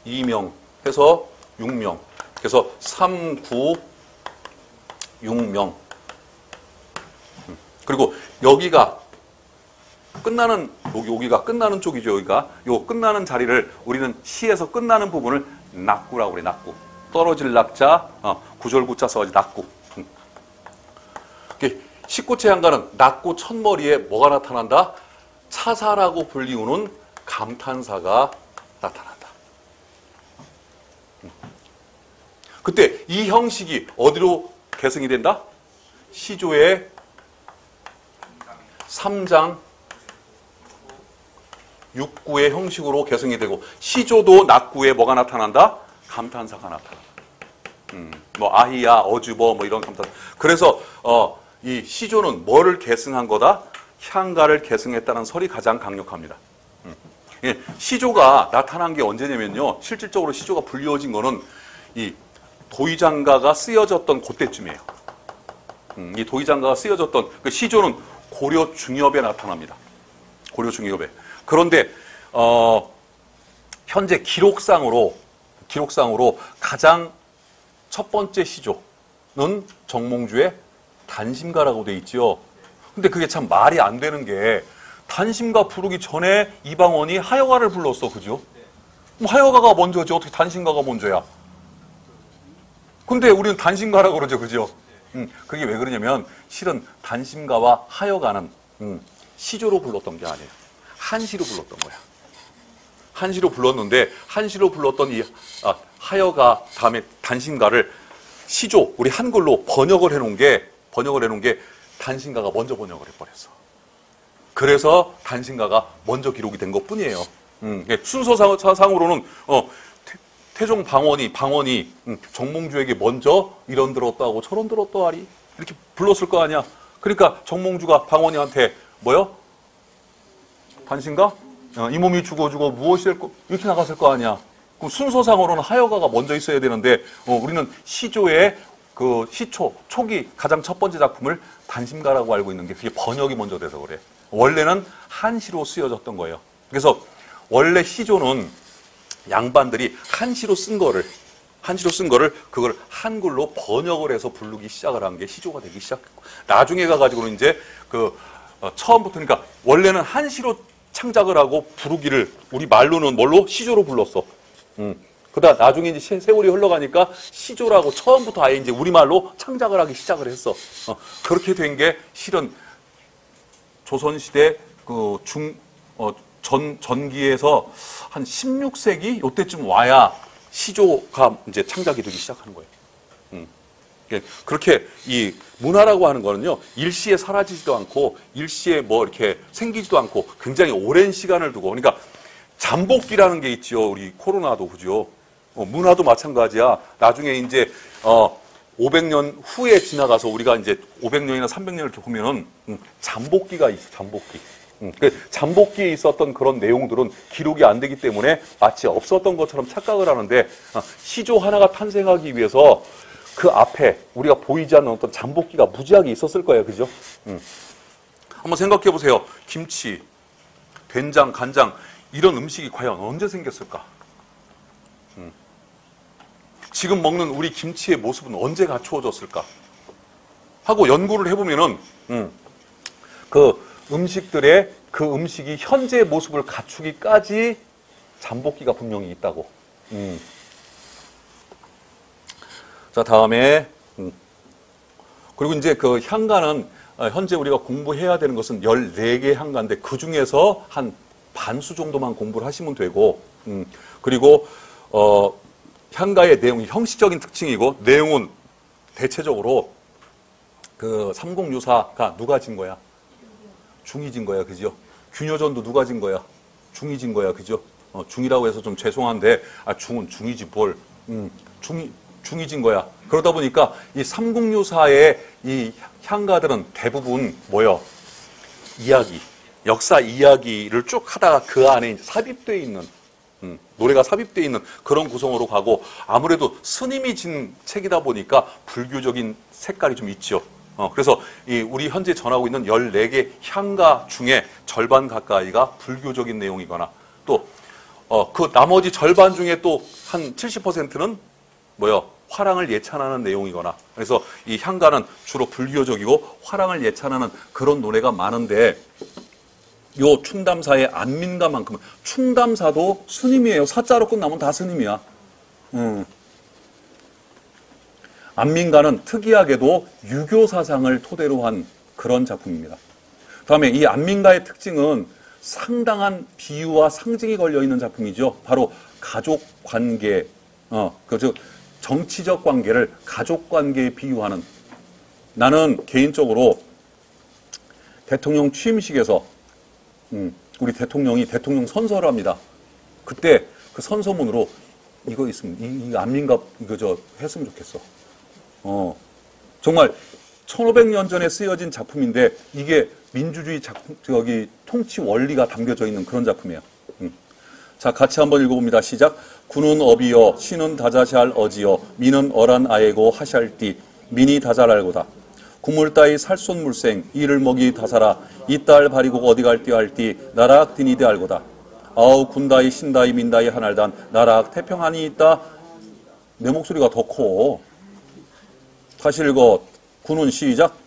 2명 해서 6명. 그래서 3, 9, 6명. 그리고 여기가 끝나는 여기가 끝나는 쪽이죠. 여기가 요 끝나는 자리를 우리는 시에서 끝나는 부분을 낙구라고 그래. 낙구. 떨어질 낙자, 구절구자 써가지고 낙구. 식구체 향가는 낙구 첫머리에 뭐가 나타난다? 차사라고 불리우는 감탄사가 나타난다. 그때 이 형식이 어디로 계승이 된다? 시조의 3장 6구의 형식으로 계승이 되고, 시조도 낙구에 뭐가 나타난다? 감탄사가 나타난다. 뭐 아히야, 어주버 뭐 이런 감탄. 그래서 이 시조는 뭐를 계승한 거다? 향가를 계승했다는 설이 가장 강력합니다. 시조가 나타난 게 언제냐면요. 실질적으로 시조가 불리워진 거는 이 도의장가가 쓰여졌던 그때쯤이에요. 이 도의장가가 쓰여졌던 그 시조는 고려 중엽에 나타납니다. 고려 중엽에. 그런데 현재 기록상으로 가장 첫 번째 시조는 정몽주의 단심가라고 돼 있죠. 근데 그게 참 말이 안 되는 게, 단심가 부르기 전에 이방원이 하여가를 불렀어. 그죠? 하여가가 먼저지 어떻게 단심가가 먼저야? 근데 우리는 단심가라고 그러죠. 그죠? 그게 왜 그러냐면 실은 단심가와 하여가는 시조로 불렀던 게 아니에요. 한시로 불렀던 거야. 한시로 불렀는데, 한시로 불렀던 이 하여가 다음에 단심가를 시조, 우리 한글로 번역을 해놓은 게 단심가가 먼저 번역을 해버렸어. 그래서 단심가가 먼저 기록이 된 것 뿐이에요. 순서상으로는 태종 방언이 정몽주에게 먼저 이런 들었다 하고 저런 들었다 하리 이렇게 불렀을 거 아니야. 그러니까 정몽주가 방언이한테 뭐요? 단심가? 이 몸이 죽어 무엇이 될 거? 이렇게 나갔을 거 아니야. 그럼 순서상으로는 하여가가 먼저 있어야 되는데 우리는 시조의 그 시초, 초기 가장 첫 번째 작품을 단심가라고 알고 있는 게 그게 번역이 먼저 돼서 그래. 원래는 한시로 쓰여졌던 거예요. 그래서 원래 시조는 양반들이 한시로 쓴 거를 그걸 한글로 번역을 해서 부르기 시작을 한 게 시조가 되기 시작했고, 나중에 가가지고는 이제 처음부터, 그러니까 원래는 한시로 창작을 하고 부르기를 우리 말로는 뭘로? 시조로 불렀어. 그다음 나중에 이제 세월이 흘러가니까 시조라고 처음부터 아예 이제 우리말로 창작을 하기 시작을 했어. 그렇게 된 게 실은 조선시대 전기에서 한 16세기 요때쯤 와야 시조가 이제 창작이 되기 시작하는 거예요. 그렇게 이 문화라고 하는 거는요, 일시에 사라지지도 않고 일시에 뭐 이렇게 생기지도 않고 굉장히 오랜 시간을 두고, 그러니까 잠복기라는 게 있죠. 우리 코로나도 그죠. 문화도 마찬가지야. 나중에 이제 500년 후에 지나가서 우리가 이제 500년이나 300년을 이렇게 보면은 잠복기가 있어. 잠복기. 그 잠복기에 있었던 그런 내용들은 기록이 안 되기 때문에 마치 없었던 것처럼 착각을 하는데, 시조 하나가 탄생하기 위해서 그 앞에 우리가 보이지 않는 어떤 잠복기가 무지하게 있었을 거예요. 그죠? 한번 생각해 보세요. 김치, 된장, 간장 이런 음식이 과연 언제 생겼을까? 지금 먹는 우리 김치의 모습은 언제 갖추어졌을까? 하고 연구를 해보면은 그 음식들의 그 음식이 현재의 모습을 갖추기까지 잠복기가 분명히 있다고. 자, 다음에 그리고 이제 그 향가는 현재 우리가 공부해야 되는 것은 14개 향가인데 그 중에서 한 반수 정도만 공부를 하시면 되고, 그리고 향가의 내용이 형식적인 특징이고, 내용은 대체적으로 그 삼국유사가 누가 진 거야? 중이 진 거야. 그죠? 균효전도 누가 진 거야? 중이 진 거야. 그죠? 중이라고 해서 좀 죄송한데, 중은 중이지 뭘. 중이 진 거야. 그러다 보니까 이 삼국유사의 이 향가들은 대부분 뭐요? 이야기, 역사 이야기를 쭉 하다가 그 안에 이제 삽입되어 있는, 노래가 삽입되어 있는 그런 구성으로 가고, 아무래도 스님이 진 책이다 보니까 불교적인 색깔이 좀 있죠. 그래서 우리 현재 전하고 있는 14개 향가 중에 절반 가까이가 불교적인 내용이거나, 또 그 나머지 절반 중에 또 한 70%는 뭐요? 화랑을 예찬하는 내용이거나, 그래서 이 향가는 주로 불교적이고 화랑을 예찬하는 그런 노래가 많은데, 요 충담사의 안민가만큼은 충담사도 스님이에요. 사자로 끝나면 다 스님이야. 안민가는 특이하게도 유교 사상을 토대로 한 그런 작품입니다. 다음에 이 안민가의 특징은 상당한 비유와 상징이 걸려 있는 작품이죠. 바로 가족 관계, 즉 정치적 관계를 가족 관계에 비유하는. 나는 개인적으로 대통령 취임식에서 우리 대통령이 대통령 선서를 합니다. 그때 그 선서문으로 이거 있으면 이 안민가 이거 했으면 좋겠어. 정말 1500년 전에 쓰여진 작품인데 이게 민주주의 통치 원리가 담겨져 있는 그런 작품이에요. 자, 같이 한번 읽어봅니다. 시작. 군은 어비여, 신은 다자샬 어지여, 미는 어란 아예고 하샬띠, 민이 다잘알고다. 구물 따위 살손 물생, 이를 먹이 다사라, 이딸 바리고 어디 갈띠 할띠, 나락 디니데 알고다. 아우 군다이 신다이 민다이 하날단, 나락 태평하니 있다. 내 목소리가 더 커. 다시 읽어. 군은 시작.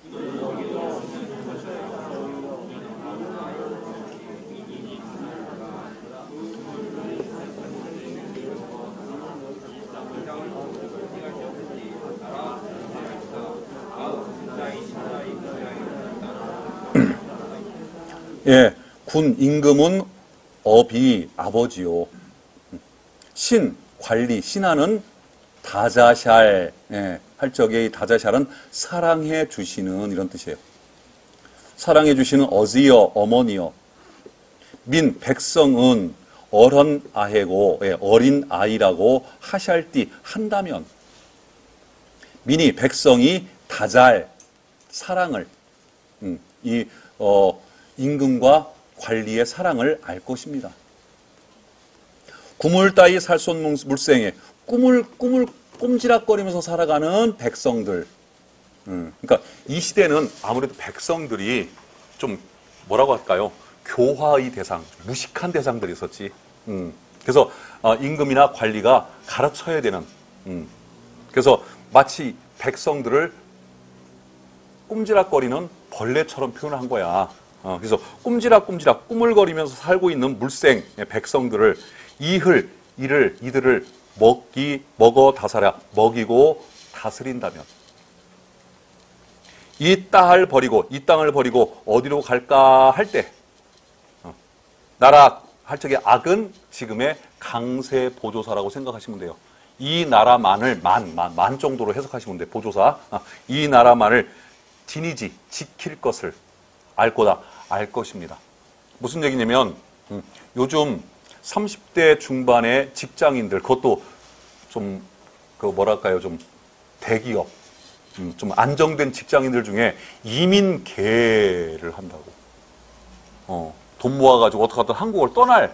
예, 군 임금은 어비 아버지요. 신 관리 신하는 다자샬, 할 적에 이 다자샬은 사랑해 주시는 이런 뜻이에요. 사랑해 주시는 어지여 어머니여. 민 백성은 어런 아해고, 어린 아이라고 하샬띠 한다면, 민이 백성이 다잘 사랑을 임금과 관리의 사랑을 알 것입니다. 구물 따위 살손 물생에 꼼지락거리면서 살아가는 백성들. 그러니까 이 시대는 아무래도 백성들이 좀 뭐라고 할까요? 교화의 대상, 무식한 대상들이 있었지. 그래서 임금이나 관리가 가르쳐야 되는. 그래서 마치 백성들을 꼼지락거리는 벌레처럼 표현을 한 거야. 그래서 꼼지락꼼지락 꾸물거리면서 살고 있는 물생 백성들을 이들을 먹어 다사랴, 먹이고 다스린다면, 이 땅을 버리고 어디로 갈까 할 때, 나라 할 적에 악은 지금의 강세 보조사라고 생각하시면 돼요. 이 나라만을 만 정도로 해석하시면 돼요. 보조사. 이 나라만을 지니지 지킬 것을 알 거다. 알 것입니다. 무슨 얘기냐면 요즘 30대 중반의 직장인들, 그것도 좀 좀 대기업, 좀 안정된 직장인들 중에 이민계를 한다고. 돈 모아가지고 어떻게 하든 한국을 떠날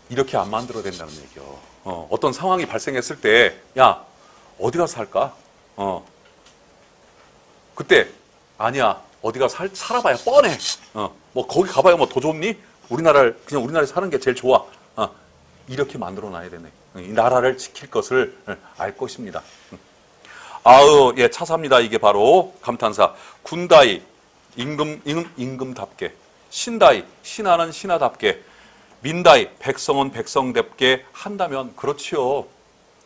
이렇게 안 만들어야 된다는 얘기요. 어떤 상황이 발생했을 때, 야, 어디 가서 살까? 그때, 아니야, 어디 가서 살아봐야 뻔해. 뭐, 거기 가봐야 뭐 더 좋니? 그냥 우리나라에 사는 게 제일 좋아. 이렇게 만들어 놔야 되네. 이 나라를 지킬 것을 알 것입니다. 아우, 예, 차사입니다. 이게 바로 감탄사. 군다이, 임금답게. 신다이, 신하는 신하답게. 민다이, 백성은 백성답게 한다면, 그렇지요.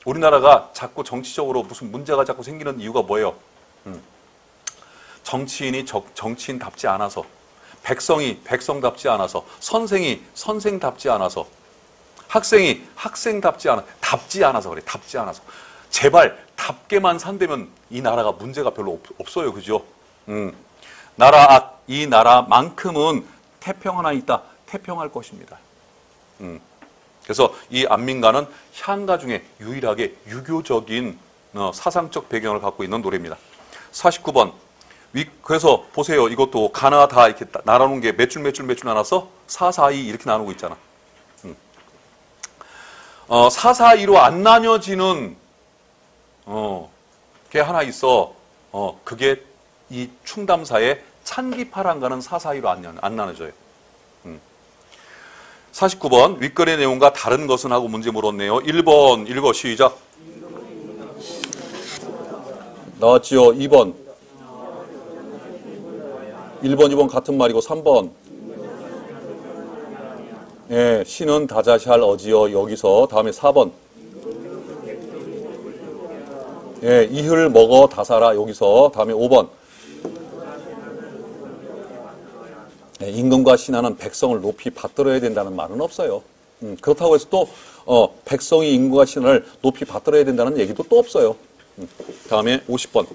우리나라가 자꾸 정치적으로 무슨 문제가 자꾸 생기는 이유가 뭐예요? 정치인이 정치인답지 않아서, 백성이 백성답지 않아서, 선생이 선생답지 않아서, 학생이 학생답지 않아서 그래. 답지 않아서. 제발 답게만 산다면 이 나라가 문제가 별로 없어요. 그죠? 이 나라만큼은 태평하나 있다. 태평할 것입니다. 그래서 이 안민가는 향가 중에 유일하게 유교적인 사상적 배경을 갖고 있는 노래입니다. 49번. 그래서 보세요. 이것도 가나 다 이렇게 나눠놓은 게 몇 줄 나눠서 4, 4, 2 이렇게 나누고 있잖아. 4, 4, 2로 안 나뉘어지는 게 하나 있어. 그게 이 충담사의 찬기파랑가는 4, 4, 2로 안 나눠져요. 49번. 윗글의 내용과 다른 것은 하고 문제 물었네요. 1번 읽어 시작. 나왔지요. 2번. 1번, 2번 같은 말이고 3번. 예, 신은 다자샬 어지어 여기서 다음에 4번. 예, 이ህ를 먹어 다사라 여기서 다음에 5번. 예, 임금과 신하는 백성을 높이 받들어야 된다는 말은 없어요. 그렇다고 해서 또 백성이 임금과 신하를 높이 받들어야 된다는 얘기도 또 없어요. 다음에 50번.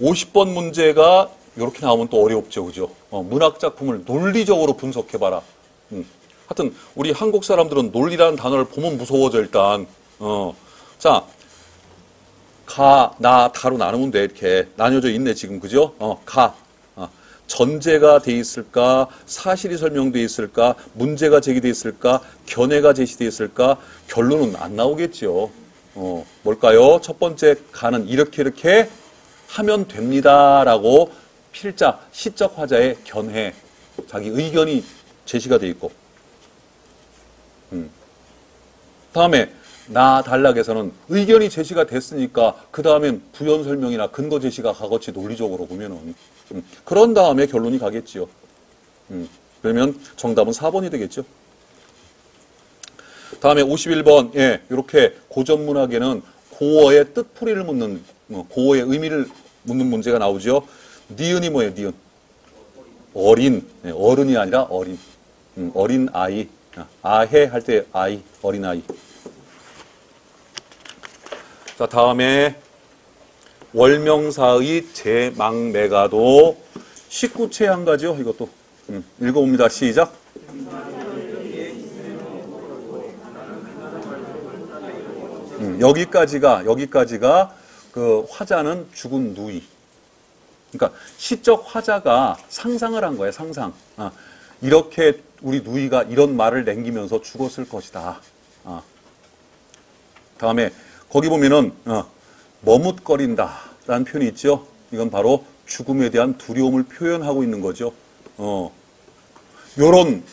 50번 문제가 이렇게 나오면 또 어렵죠, 그죠? 문학 작품을 논리적으로 분석해봐라. 하여튼 우리 한국 사람들은 논리라는 단어를 보면 무서워져 일단. 자, 가, 나, 다로 나누면 돼 이렇게 나뉘어져 있네 지금 그죠? 가. 전제가 돼 있을까? 사실이 설명돼 있을까? 문제가 제기돼 있을까? 견해가 제시돼 있을까? 결론은 안 나오겠죠. 뭘까요? 첫 번째 가는 이렇게 하면 됩니다라고 필자, 시적 화자의 견해, 자기 의견이 제시가 돼 있고. 다음에 나 단락에서는 의견이 제시가 됐으니까 그 다음엔 부연 설명이나 근거 제시가 가겠지 논리적으로 보면은. 그런 다음에 결론이 가겠지요. 그러면 정답은 4번이 되겠죠. 다음에 51번, 예, 이렇게 고전문학에는 고어의 뜻풀이를 묻는, 고어의 의미를 묻는 문제가 나오죠. 니은이 뭐예요, 니은? 어린, 예, 어른이 아니라 어린. 어린 아이. 아해 할 때 아이, 어린 아이. 자, 다음에 월명사의 제망매가도 19채 한 가지요. 이것도 읽어봅니다. 시작. 여기까지가 그 화자는 죽은 누이. 그러니까 시적 화자가 상상을 한 거예요. 상상. 이렇게 우리 누이가 이런 말을 남기면서 죽었을 것이다. 다음에 거기 보면은 머뭇거린다라는 표현이 있죠. 이건 바로 죽음에 대한 두려움을 표현하고 있는 거죠. 요런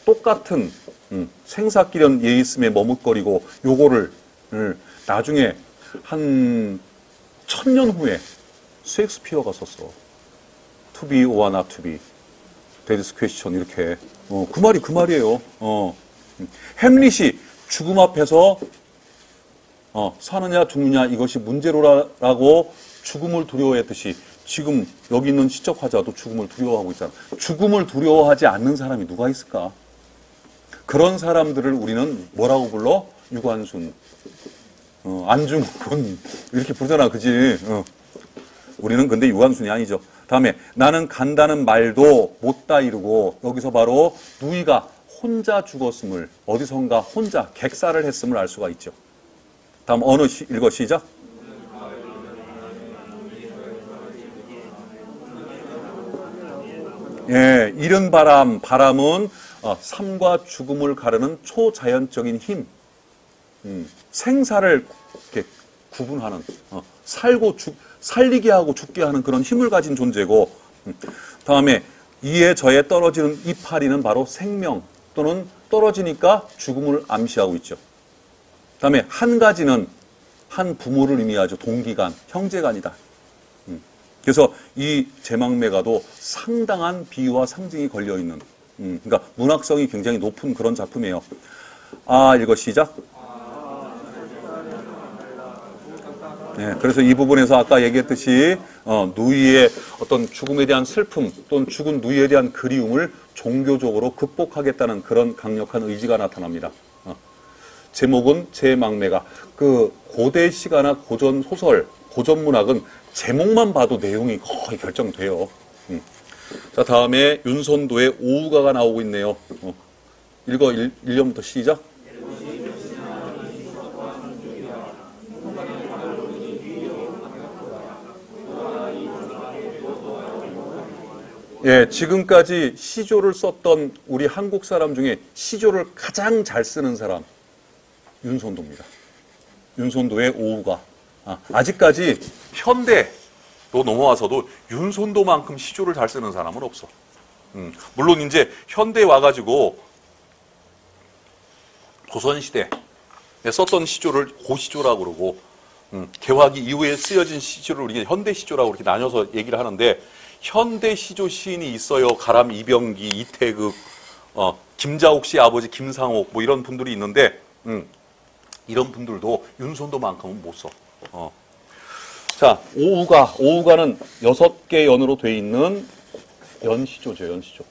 똑같은 생사기련 예있음에 머뭇거리고 요거를 나중에 한 1000년 후에 셰익스피어가 썼어. To be or not to be. That is question 이렇게. 그 말이 그 말이에요. 햄릿이 죽음 앞에서 사느냐 죽느냐 이것이 문제로라고 죽음을 두려워했듯이 지금 여기 있는 시적 화자도 죽음을 두려워하고 있잖아. 죽음을 두려워하지 않는 사람이 누가 있을까? 그런 사람들을 우리는 뭐라고 불러? 유관순, 안중근 이렇게 부르잖아, 그지? 우리는 근데 유관순이 아니죠. 다음에 나는 간다는 말도 못다 이루고 여기서 바로 누이가 혼자 죽었음을 어디선가 혼자 객사를 했음을 알 수가 있죠. 다음 언어 읽어 시작. 예, 이른 바람, 바람은 삶과 죽음을 가르는 초자연적인 힘, 생사를 이렇게 구분하는, 살리게 하고 죽게 하는 그런 힘을 가진 존재고, 다음에 이에 저에 떨어지는 이파리는 바로 생명 또는 떨어지니까 죽음을 암시하고 있죠. 다음에 한 가지는 한 부모를 의미하죠. 동기간, 형제간이다. 그래서 이 제망매가도 상당한 비유와 상징이 걸려있는, 그러니까 문학성이 굉장히 높은 그런 작품이에요. 읽어 시작. 네, 그래서 이 부분에서 아까 얘기했듯이 누이의 어떤 죽음에 대한 슬픔 또는 죽은 누이에 대한 그리움을 종교적으로 극복하겠다는 그런 강력한 의지가 나타납니다. 제목은 제망매가. 그 고대 시가나 고전 소설, 고전 문학은 제목만 봐도 내용이 거의 결정돼요. 자, 다음에 윤손도의 오우가가 나오고 있네요. 읽어 1년부터 시작. 예, 지금까지 시조를 썼던 우리 한국 사람 중에 시조를 가장 잘 쓰는 사람 윤손도입니다. 윤손도의 오우가. 아직까지 현대로 넘어와서도 윤손도만큼 시조를 잘 쓰는 사람은 없어. 물론 이제 현대에 와가지고 조선시대에 썼던 시조를 고시조라고 그러고 개화기 이후에 쓰여진 시조를 우리가 현대 시조라고 이렇게 나눠서 얘기를 하는데 현대 시조 시인이 있어요. 가람 이병기, 이태극, 김자옥 씨 아버지 김상옥 뭐 이런 분들이 있는데 이런 분들도 윤손도만큼은 못 써. 자, 오우가는 6개 연으로 돼 있는 연시조죠, 연시조.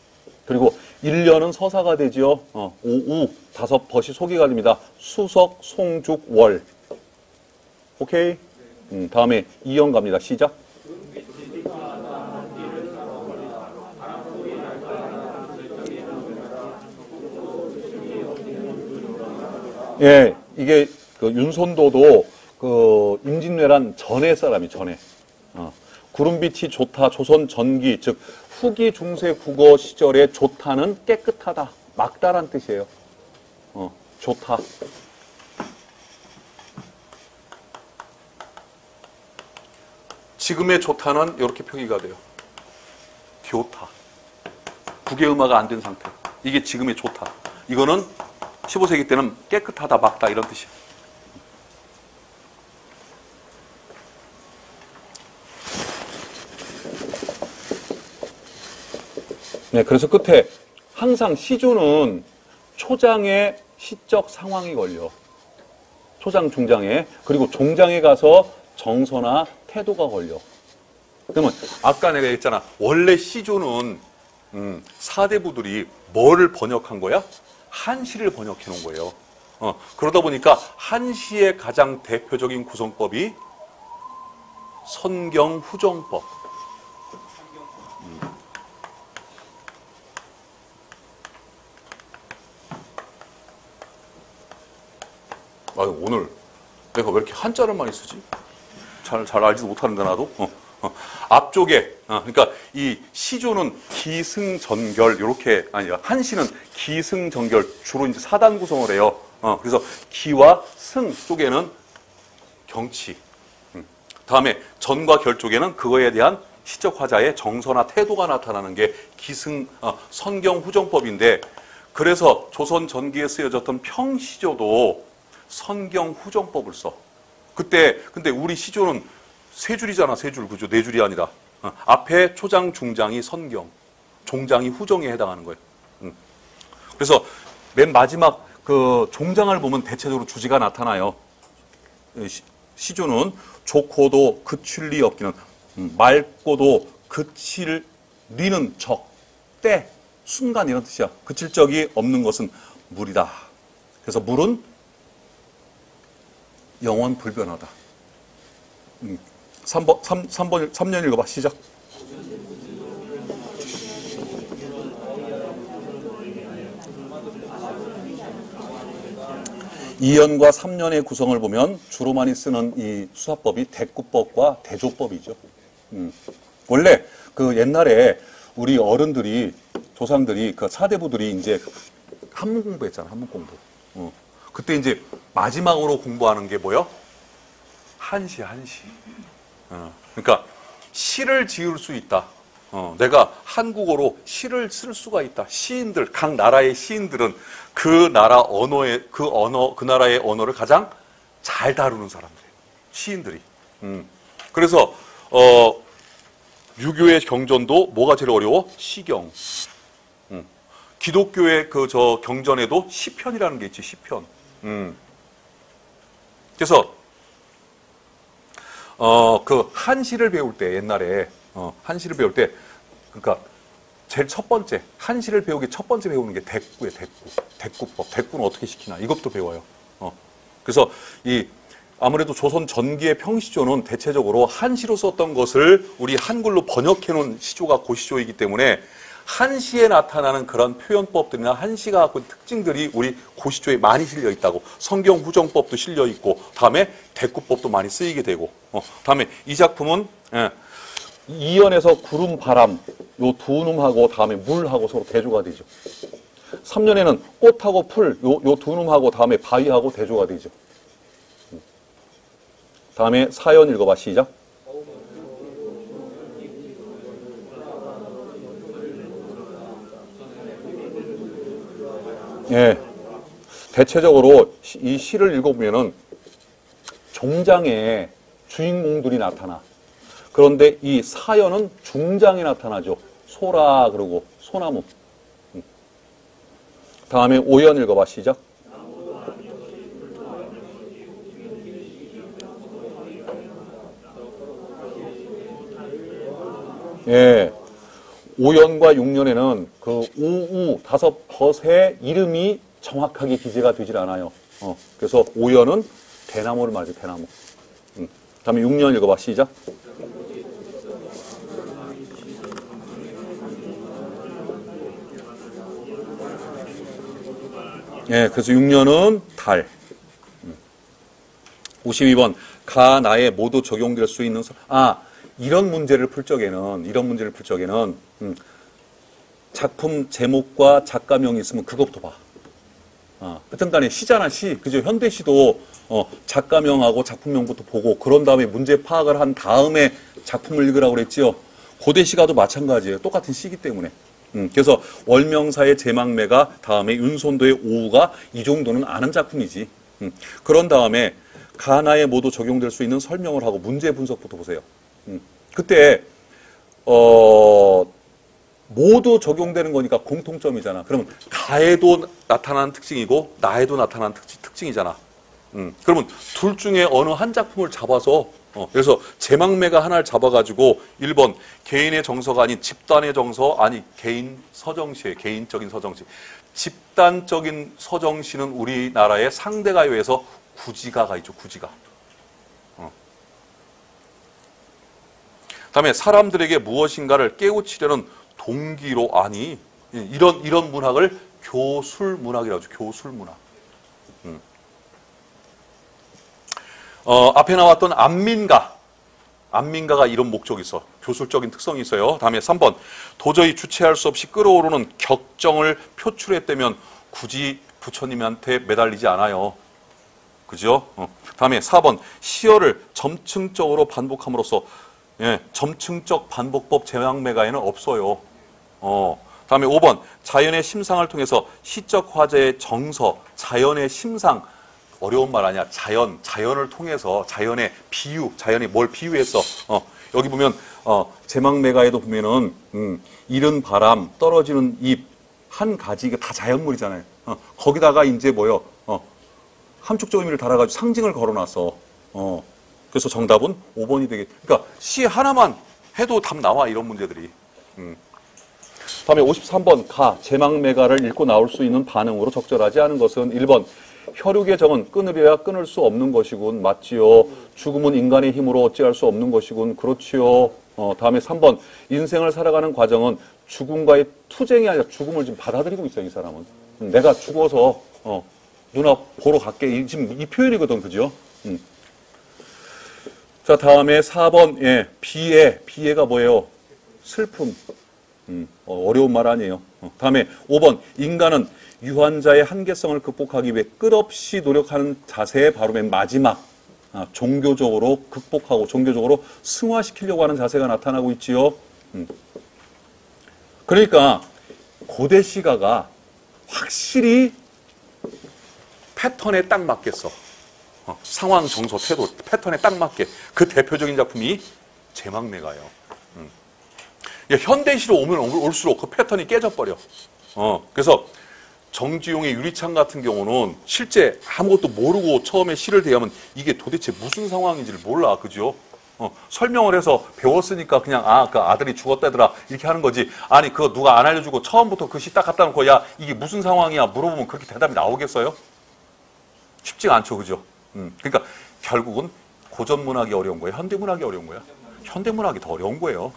그리고 1년은 서사가 되지요. 오우, 5벗이 소개가 됩니다. 수석, 송죽, 월. 오케이? 다음에 2연 갑니다. 시작. 예, 이게 그 윤손도도 그 임진왜란 전의 사람이 전에. 구름빛이 좋다, 조선 전기, 즉 후기 중세 국어 시절의 좋다는 깨끗하다, 막다란 뜻이에요. 좋다. 지금의 좋다는 이렇게 표기가 돼요. 좋다. 국외음화가 안 된 상태. 이게 지금의 좋다. 이거는 15세기 때는 깨끗하다, 막다 이런 뜻이에요. 네, 그래서 끝에 항상 시조는 초장의 시적 상황이 걸려. 초장, 중장에. 그리고 종장에 가서 정서나 태도가 걸려. 그러면 아까 내가 했잖아. 원래 시조는 사대부들이 뭐를 번역한 거야? 한시를 번역해 놓은 거예요. 그러다 보니까 한시의 가장 대표적인 구성법이 선경후정법. 오늘 내가 왜 이렇게 한자를 많이 쓰지? 잘 알지도 못하는데 나도. 앞쪽에 그러니까 이 시조는 기승전결 이렇게 아니야. 한시는 기승전결 주로 이제 4단 구성을 해요. 그래서 기와 승 쪽에는 경치. 다음에 전과 결 쪽에는 그거에 대한 시적 화자의 정서나 태도가 나타나는 게 기승 선경후정법인데 그래서 조선 전기에 쓰여졌던 평시조도 선경후정법을 써. 그때 근데 우리 시조는 세 줄이잖아, 세 줄. 그죠? 네 줄이 아니라. 앞에 초장, 중장이 선경, 종장이 후정에 해당하는 거예요. 그래서 맨 마지막 그 종장을 보면 대체적으로 주지가 나타나요. 시조는 좋고도 그칠 리 없기는, 맑고도 그칠 리는 적, 때, 순간 이런 뜻이야. 그칠 적이 없는 것은 물이다. 그래서 물은 영원 불변하다. 3년 읽어봐. 시작. 이연과 3년의 구성을 보면 주로 많이 쓰는 이 수사법이 대구법과 대조법이죠. 원래 그 옛날에 우리 어른들이, 조상들이, 그 사대부들이 이제 한문 공부했잖아, 한문 공부. 그때 이제 마지막으로 공부하는 게 뭐요? 한시. 그러니까 시를 지을 수 있다. 내가 한국어로 시를 쓸 수가 있다. 시인들, 각 나라의 시인들은 그 나라 언어의 그 나라의 언어를 가장 잘 다루는 사람들이에요. 시인들이. 그래서 유교의 경전도 뭐가 제일 어려워? 시경. 기독교의 경전에도 시편이라는 게 있지. 시편. 그래서 그 한시를 배울 때 옛날에 한시를 배울 때 그러니까 제일 첫 번째 한시를 배우기 첫 번째 배우는 게 대구예요. 대구법. 대구는 어떻게 시키나 이것도 배워요. 그래서 이 아무래도 조선 전기의 평시조는 대체적으로 한시로 썼던 것을 우리 한글로 번역해 놓은 시조가 고시조이기 때문에 한시에 나타나는 그런 표현법들이나 한시가 갖고 있는 특징들이 우리 고시조에 많이 실려 있다고. 성경후정법도 실려 있고 다음에 대구법도 많이 쓰이게 되고 다음에 이 작품은 이연에서 구름, 바람 요 두 놈하고 다음에 물하고 서로 대조가 되죠. 3년에는 꽃하고 풀 요 두 놈하고 다음에 바위하고 대조가 되죠. 다음에 4연 읽어봐. 시작. 예, 대체적으로 이 시를 읽어보면은 종장에 주인공들이 나타나. 그런데 이 사연은 중장에 나타나죠. 소라 그러고 소나무. 다음에 오연 읽어봐. 시작. 예. 5년과 6년에는 그 오우 다섯 벗의 이름이 정확하게 기재가 되질 않아요. 그래서 5년은 대나무를 말해요. 대나무. 다음에 6년 읽어봐. 시작. 예, 그래서 6년은 달. 52번. 가, 나에 모두 적용될 수 있는, 이런 문제를 풀 적에는, 작품 제목과 작가명이 있으면 그것부터 봐. 하여튼 간에 시잖아, 시. 그죠? 현대시도, 작가명하고 작품명부터 보고, 그런 다음에 문제 파악을 한 다음에 작품을 읽으라고 그랬지요. 고대시가도 마찬가지예요. 똑같은 시기 때문에. 그래서 월명사의 제망매가 다음에 윤손도의 오우가 이 정도는 아는 작품이지. 그런 다음에 가나에 모두 적용될 수 있는 설명을 하고 문제 분석부터 보세요. 그때 모두 적용되는 거니까 공통점이잖아. 그러면 가에도 나타나는 특징이고 나에도 나타나는 특징이잖아. 그러면 둘 중에 어느 한 작품을 잡아서 그래서 제망매가 하나를 잡아가지고 1번 개인의 정서가 아닌 집단의 정서 아니 개인 서정시에 개인적인 서정시 집단적인 서정시는 우리나라의 상대가요에서 구지가가 있죠. 구지가. 다음에 사람들에게 무엇인가를 깨우치려는 동기로 아니 이런 문학을 교술문학이라고 하죠. 교술문학. 앞에 나왔던 안민가가 이런 목적이 있어. 교술적인 특성이 있어요. 다음에 3번. 도저히 주체할 수 없이 끓어오르는 격정을 표출했다면 굳이 부처님한테 매달리지 않아요. 그죠? 다음에 4번. 시어를 점층적으로 반복함으로써 점층적 반복법 제망매가에는 없어요. 다음에 5번. 자연의 심상을 통해서 시적 화제의 정서, 자연의 심상, 어려운 말 아니야. 자연을 통해서 자연의 비유, 자연이 뭘 비유했어. 여기 보면 제망매가에도 보면은 이른 바람, 떨어지는 잎, 한 가지 이게 다 자연물이잖아요. 거기다가 이제 뭐요? 함축적 의미를 달아가지고 상징을 걸어놨어. 그래서 정답은 5번이 되겠. 그러니까 시 하나만 해도 답 나와 이런 문제들이. 다음에 53번 가 제망매가를 읽고 나올 수 있는 반응으로 적절하지 않은 것은 1번 혈육의 정은 끊으려야 끊을 수 없는 것이군. 맞지요. 죽음은 인간의 힘으로 어찌할 수 없는 것이군. 그렇지요. 다음에 3번 인생을 살아가는 과정은 죽음과의 투쟁이 아니라 죽음을 지금 받아들이고 있어요. 이 사람은. 내가 죽어서 누나 보러 갈게. 지금 이 표현이거든. 그죠? 자, 다음에 4번 비애가 뭐예요? 슬픔. 어려운 말 아니에요. 다음에 5번 인간은 유한자의 한계성을 극복하기 위해 끝없이 노력하는 자세의 바로 맨 마지막 종교적으로 극복하고 종교적으로 승화시키려고 하는 자세가 나타나고 있지요. 그러니까 고대 시가가 확실히 패턴에 딱 맞겠어. 상황, 정서, 태도 패턴에 딱 맞게 그 대표적인 작품이 제망매가예요. 현대시로 오면 올수록 그 패턴이 깨져버려. 그래서 정지용의 유리창 같은 경우는 실제 아무것도 모르고 처음에 시를 대하면 이게 도대체 무슨 상황인지를 몰라. 그죠? 설명을 해서 배웠으니까 그냥 그 아들이 죽었다더라 이렇게 하는 거지. 아니 그거 누가 안 알려주고 처음부터 그 시 딱 갖다 놓고 야 이게 무슨 상황이야 물어보면 그렇게 대답이 나오겠어요? 쉽지가 않죠. 그죠? 그러니까 결국은 고전문학이 어려운 거예요? 현대문학이 어려운 거예요? 현대문학이 더 어려운 거예요.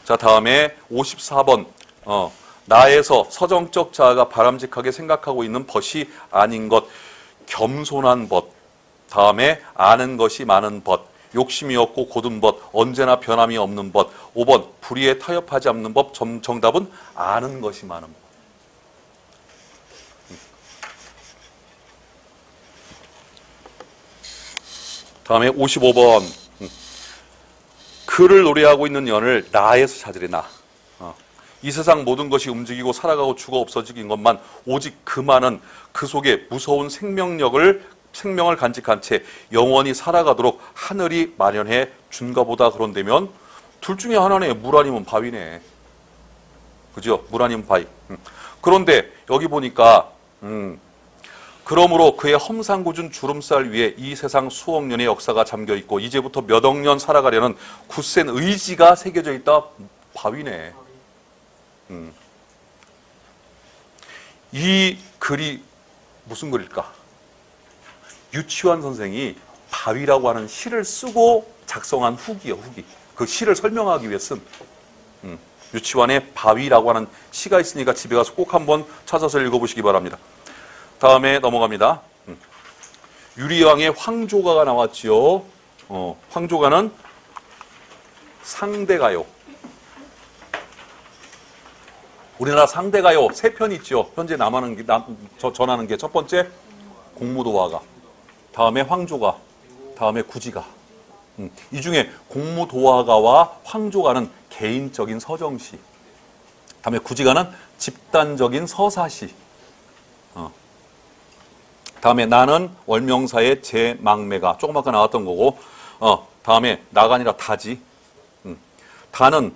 자, 다음에 54번. 나에서 서정적 자아가 바람직하게 생각하고 있는 벗이 아닌 것, 겸손한 벗. 다음에 아는 것이 많은 벗, 욕심이 없고 고든 벗, 언제나 변함이 없는 벗. 5번 불의에 타협하지 않는 법. 정답은 아는 것이 많은 법. 다음에 55번. 그를 노래하고 있는 연을 나에서 찾으래. 나. 이 세상 모든 것이 움직이고 살아가고 죽어 없어지긴 것만 오직 그만은 그 속에 무서운 생명력을 생명을 간직한 채 영원히 살아가도록 하늘이 마련해 준가 보다. 그런다면 둘 중에 하나네. 물 아니면 바위네. 그죠? 물 아니면 바위. 그런데 여기 보니까 그러므로 그의 험상궂은 주름살 위에 이 세상 수억 년의 역사가 잠겨 있고 이제부터 몇 억 년 살아가려는 굳센 의지가 새겨져 있다. 바위네. 이 글이 무슨 글일까? 유치환 선생이 바위라고 하는 시를 쓰고 작성한 후기요, 후기. 그 시를 설명하기 위해 쓴 유치환의 바위라고 하는 시가 있으니까 집에 가서 꼭 한번 찾아서 읽어보시기 바랍니다. 다음에 넘어갑니다. 유리왕의 황조가가 나왔지요. 황조가는 상대가요. 우리나라 상대가요 3편 있죠. 현재 전하는 게 첫 번째 공무도화가, 다음에 황조가, 다음에 구지가. 이 중에 공무도화가와 황조가는 개인적인 서정시, 다음에 구지가는 집단적인 서사시, 다음에 나는 월명사의 제망매가 조금 아까 나왔던 거고, 다음에 나가 아니라 다지. 다는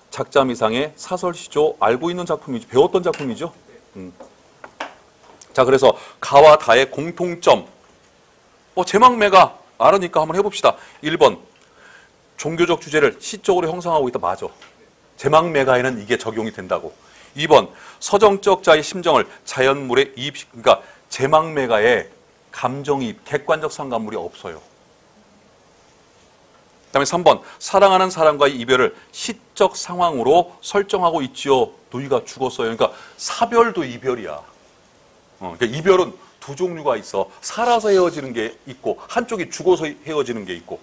작자미상의 사설시조, 알고 있는 작품이죠. 배웠던 작품이죠. 자, 그래서 가와 다의 공통점. 제망매가 알으니까 한번 해봅시다. 1번, 종교적 주제를 시적으로 형성하고 있다. 맞아. 제망매가에는 이게 적용이 된다고. 2번, 서정적 자의 심정을 자연물에 그러니까 제망매가에 감정이입, 객관적 상관물이 없어요. 그 다음에 3번, 사랑하는 사람과의 이별을 시적 상황으로 설정하고 있지요. 너희가 죽었어요. 그러니까 사별도 이별이야. 그러니까 이별은 두 종류가 있어. 살아서 헤어지는 게 있고 한쪽이 죽어서 헤어지는 게 있고.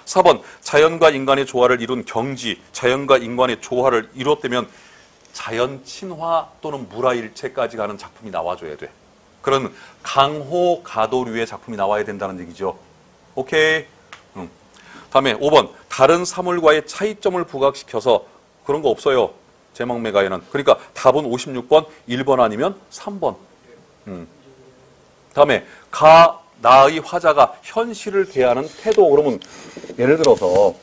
4번, 자연과 인간의 조화를 이룬 경지, 자연과 인간의 조화를 이뤘다면 자연 친화 또는 물화일체까지 가는 작품이 나와줘야 돼. 그런 강호 가도류의 작품이 나와야 된다는 얘기죠. 오케이. 다음에 5번, 다른 사물과의 차이점을 부각시켜서. 그런 거 없어요. 제망매가에는. 그러니까 답은 56번, 1번 아니면 3번. 다음에 나의 화자가 현실을 대하는 태도. 그러면 예를 들어서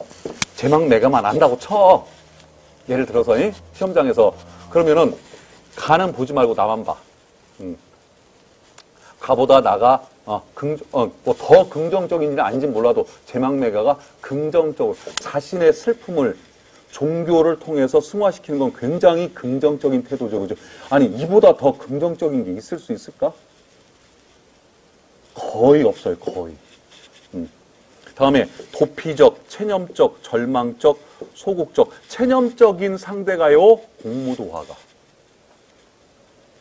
제망매가만 안다고 쳐. 예를 들어서 시험장에서. 그러면은 가는 보지 말고 나만 봐. 가보다 나가 더 긍정적인지는 아닌지 몰라도 제망매가가 긍정적으로 자신의 슬픔을 종교를 통해서 승화시키는 건 굉장히 긍정적인 태도죠. 그죠? 아니, 이보다 더 긍정적인 게 있을 수 있을까? 거의 없어요. 거의. 다음에 도피적, 체념적, 절망적, 소극적. 체념적인 상대가요, 공무도화가.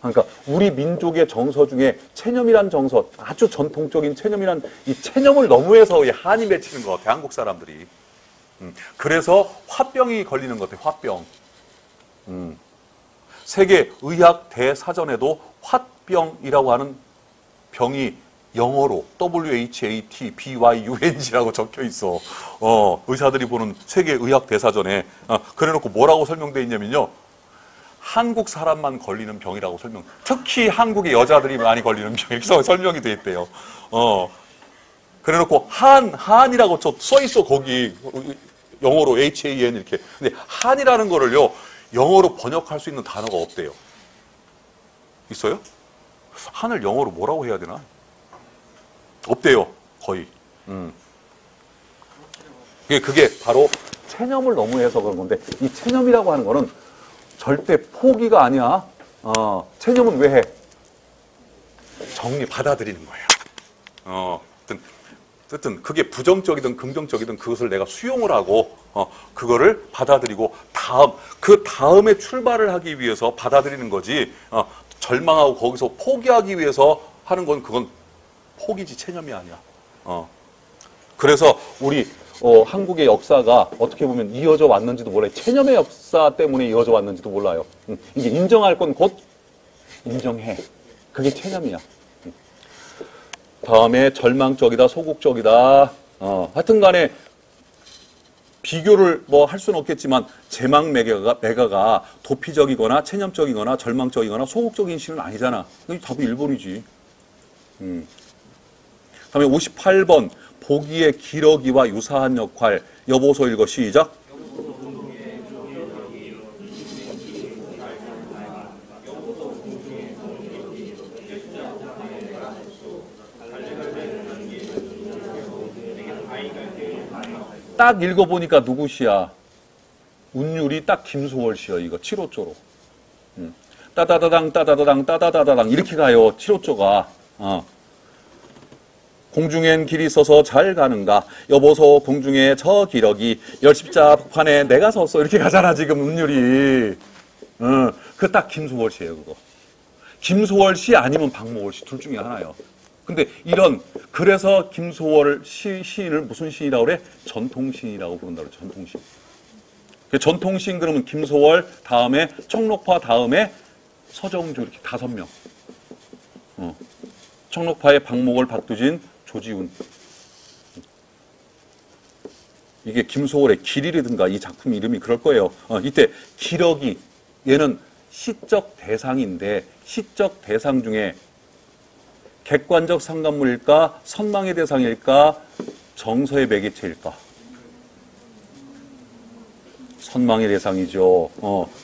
그러니까 우리 민족의 정서 중에 체념이란 정서, 아주 전통적인 체념이란 이 체념을 너무해서 한이 맺히는 것 같아, 한국 사람들이. 그래서 화병이 걸리는 것 같아, 화병. 세계 의학 대사전에도 화병이라고 하는 병이 영어로 WHATBYUNG라고 적혀 있어. 의사들이 보는 세계 의학 대사전에. 그래놓고 뭐라고 설명되어 있냐면요. 한국 사람만 걸리는 병이라고 특히 한국의 여자들이 많이 걸리는 병이라고 설명이 돼 있대요. 그래놓고 한이라고 써 있어, 거기. 영어로 HAN 이렇게. 근데 한이라는 거를요, 영어로 번역할 수 있는 단어가 없대요. 있어요? 한을 영어로 뭐라고 해야 되나? 없대요, 거의. 그게 바로 체념을 너무해서 그런 건데, 이 체념이라고 하는 거는 절대 포기가 아니야. 체념은 왜 해? 받아들이는 거예요. 어쨌든 그게 부정적이든 긍정적이든 그것을 내가 수용을 하고 그거를 받아들이고 그 다음에 출발을 하기 위해서 받아들이는 거지. 절망하고 거기서 포기하기 위해서 하는 건 그건 포기지 체념이 아니야. 그래서 우리 한국의 역사가 어떻게 보면 이어져 왔는지도 몰라요. 체념의 역사 때문에 이어져 왔는지도 몰라요. 이게 인정할 건 곧 인정해. 그게 체념이야. 다음에 절망적이다, 소극적이다. 하여튼 간에 비교를 할 수는 없겠지만 제망매가가 도피적이거나 체념적이거나 절망적이거나 소극적인 시는 아니잖아. 답이 1번이지. 다음에 58번 보기의 기러기와 유사한 역할. 여보소 읽어 시작. 딱 읽어보니까 누구시야? 운율이 딱 김소월 씨요. 이거 7호조로. 따다다당 따다다당 따다다다당 이렇게 가요. 7호조가. 공중엔 길이 있어서 잘 가는가? 여보소 공중에 저 기러기 열십자 북판에 내가 섰어. 이렇게 가잖아 지금 운율이. 그 딱 김소월 씨예요. 그거. 김소월 씨 아니면 박모월 씨 둘 중에 하나요. 근데 그래서 김소월 시인을 무슨 시인이라고 그래? 전통시인이라고 부른다 그래. 전통시인. 전통시인 그러면 김소월 다음에 청록파 다음에 서정조 이렇게 5명. 청록파의 박목월, 박두진, 조지훈. 이게 김소월의 길이라든가 이 작품 이름이 그럴 거예요. 이때 기러기 얘는 시적 대상인데 시적 대상 중에 객관적 상관물일까? 선망의 대상일까? 정서의 매개체일까? 선망의 대상이죠.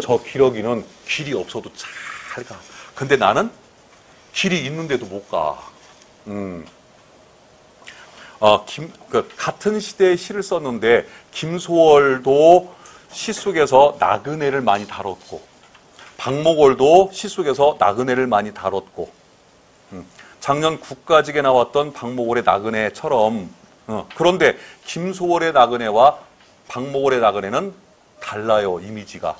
저 기러기는 길이 없어도 잘 가. 근데 나는 길이 있는데도 못 가. 같은 시대에 시를 썼는데 김소월도 시 속에서 나그네를 많이 다뤘고 박목월도 시 속에서 나그네를 많이 다뤘고 작년 국가직에 나왔던 박목월의 나그네처럼 그런데 김소월의 나그네와 박목월의 나그네는 달라요. 이미지가.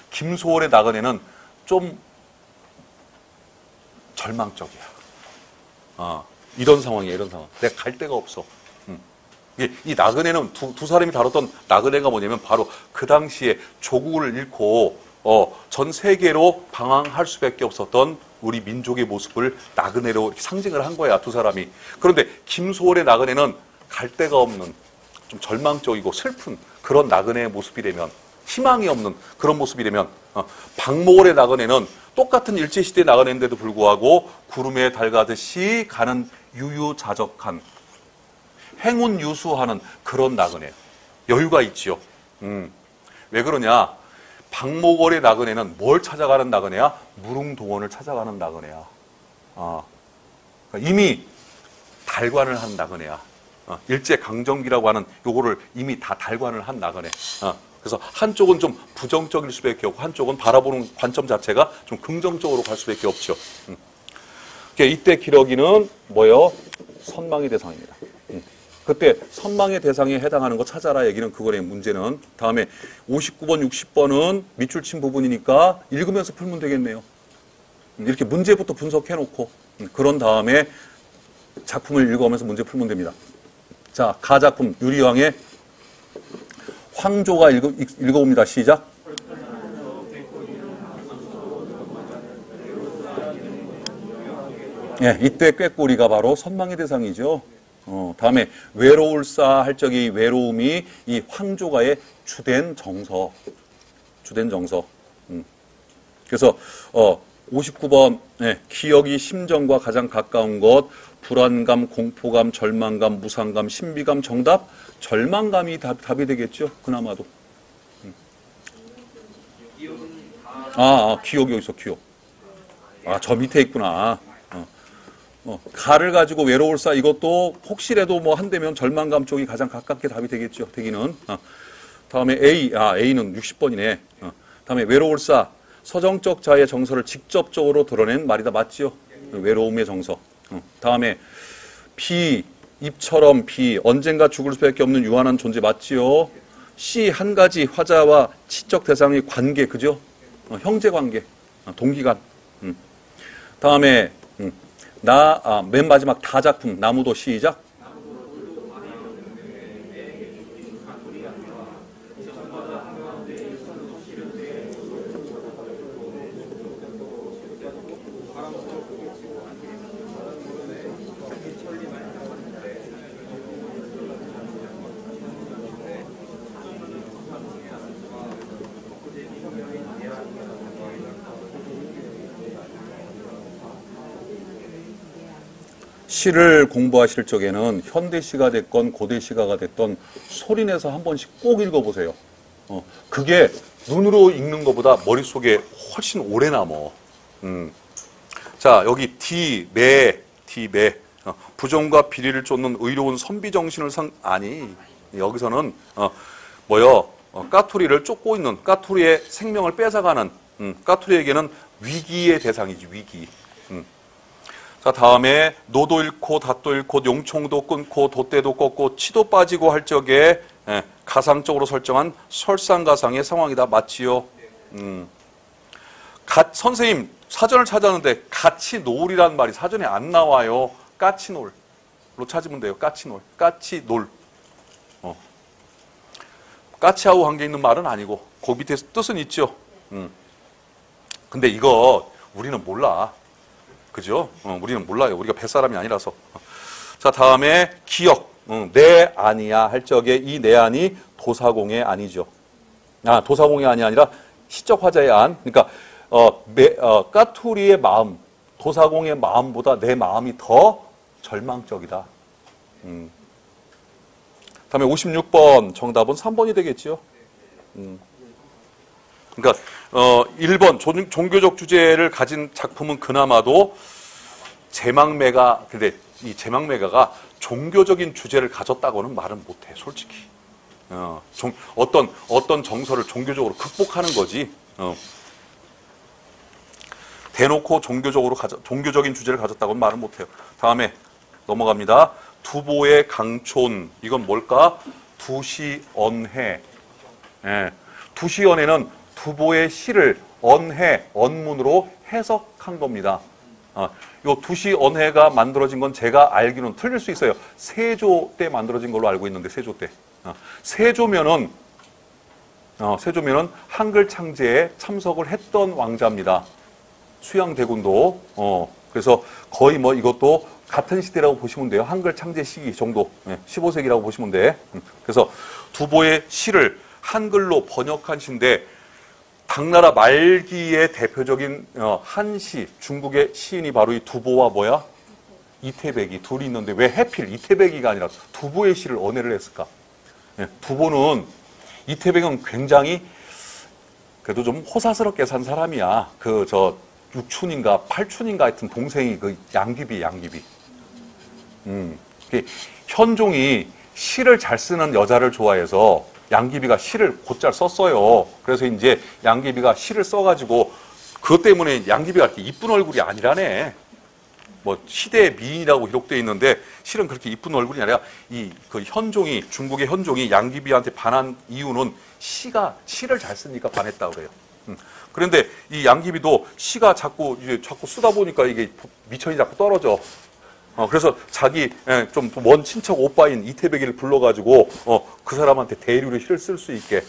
김소월의 나그네는 좀 절망적이야. 이런 상황이야. 이런 상황. 내가 갈 데가 없어. 이 나그네는 두 사람이 다뤘던 나그네가 뭐냐면 바로 그 당시에 조국을 잃고 전 세계로 방황할 수밖에 없었던 우리 민족의 모습을 나그네로 상징을 한 거야. 두 사람이. 그런데 김소월의 나그네는 갈 데가 없는 좀 절망적이고 슬픈 그런 나그네의 모습이라면 희망이 없는 그런 모습이라면 박모월의 나그네는 똑같은 일제시대의 나그네인데도 불구하고 구름에 달 가듯이 가는 유유자적한 행운 유수하는 그런 나그네. 여유가 있지요. 왜 그러냐? 박목월의 나그네는 뭘 찾아가는 나그네야? 무릉동원을 찾아가는 나그네야. 그러니까 이미 달관을 한 나그네야. 일제강점기라고 하는 요거를 이미 다 달관을 한 나그네. 그래서 한쪽은 좀 부정적일 수밖에 없고 한쪽은 바라보는 관점 자체가 좀 긍정적으로 갈 수밖에 없죠. 이때 기러기는 뭐예요? 선망의 대상입니다. 그때 선망의 대상에 해당하는 거 찾아라 얘기는 그거네. 문제는 다음에 59번 60번은 밑줄 친 부분이니까 읽으면서 풀면 되겠네요. 이렇게 문제부터 분석해놓고 그런 다음에 작품을 읽어가면서 문제 풀면 됩니다. 자, 가작품 유리왕의 황조가 읽어봅니다. 시작. 예, 이때 꾀꼬리가 바로 선망의 대상이죠. 다음에 외로울사 할 적에 이 외로움이 이 황조가의 주된 정서. 그래서 59번 기억이 심정과 가장 가까운 것 불안감, 공포감, 절망감, 무상감, 신비감 정답 절망감이 답이 되겠죠. 그나마도. 기억이 여기 있어. 기억. 저 밑에 있구나. 가를 가지고 외로울사 이것도 혹시라도 뭐 한다면 절망감 쪽이 가장 가깝게 답이 되겠죠. 되기는. 다음에 A는 60번이네. 다음에 외로울사 서정적 자의 정서를 직접적으로 드러낸 말이다. 맞지요? 외로움의 정서. 다음에 B 입처럼 B 언젠가 죽을 수밖에 없는 유한한 존재 맞지요? C 한 가지 화자와 시적 대상의 관계 그죠? 형제 관계 동기간. 다음에 맨 마지막 다 작품 나무도 시작. 시를 공부하실 적에는 현대시가 됐건 고대시가가 됐건 소리내서 한 번씩 꼭 읽어보세요. 그게 눈으로 읽는 것보다 머릿속에 훨씬 오래 남어. 자, 여기 디매. 부정과 비리를 쫓는 의로운 선비 정신을 아니, 여기서는, 까투리를 쫓고 있는, 까투리의 생명을 뺏어가는, 까투리에게는 위기의 대상이지, 위기. 자, 다음에 노도 잃고 닷도 잃고 용총도 끊고 돛대도 꺾고 치도 빠지고 할 적에 가상적으로 설정한 설상가상의 상황이다. 맞지요? 선생님 사전을 찾았는데 같이 노을이란 말이 사전에 안 나와요. 까치놀로 찾으면 돼요. 까치놀. 까치놀. 까치하고 관계 있는 말은 아니고 그 밑에 뜻은 있죠. 근데 이거 우리는 몰라. 그죠? 우리는 몰라요. 우리가 뱃사람이 아니라서. 자, 다음에 기억. 내 아니야 할 적에 이 내 안이 도사공의 아니죠. 도사공의 안이 아니라 시적 화자의 안. 그러니까 까투리의 마음, 도사공의 마음보다 내 마음이 더 절망적이다. 다음에 56번 정답은 3번이 되겠죠. 그러니까 1번 종교적 주제를 가진 작품은 그나마도 근데 이 제망매가가 종교적인 주제를 가졌다고는 말은 못해, 솔직히. 어떤 정서를 종교적으로 극복하는 거지. 대놓고 종교적인 주제를 가졌다고는 말은 못해요. 다음에 넘어갑니다. 두보의 강촌. 이건 뭘까? 두시언해. 두시언해는 두보의 시를 언문으로 해석한 겁니다. 요 두시언해가 만들어진 건 제가 알기로는 틀릴 수 있어요. 세조 때 만들어진 걸로 알고 있는데, 세조 때. 세조면은 한글 창제에 참석을 했던 왕자입니다. 수양대군도. 그래서 거의 이것도 같은 시대라고 보시면 돼요. 한글 창제 시기 정도. 15세기라고 보시면 돼. 그래서 두보의 시를 한글로 번역한 시인데, 당나라 말기의 대표적인 한시, 중국의 시인이 바로 이 두보와 이태백이 둘이 있는데 왜 하필 이태백이가 아니라 두보의 시를 언해를 했을까? 두보는, 이태백은 굉장히 그래도 좀 호사스럽게 산 사람이야. 육춘인가 팔춘인가 하여튼 동생이 양귀비. 현종이 시를 잘 쓰는 여자를 좋아해서 양귀비가 시를 곧잘 썼어요. 그래서 이제 양귀비가 시를 써가지고 그것 때문에 양귀비가 이렇게 이쁜 얼굴이 아니라네. 시대의 미인이라고 기록되어 있는데 실은 그렇게 이쁜 얼굴이 아니라 중국의 현종이 양귀비한테 반한 이유는 시를 잘 쓰니까 반했다고 그래요. 그런데 이 양귀비도 시가 자꾸 쓰다 보니까 이게 미천이 자꾸 떨어져. 그래서 자기 좀 먼 친척 오빠인 이태백이를 불러가지고 그 사람한테 대류를 시를 쓸 수 있게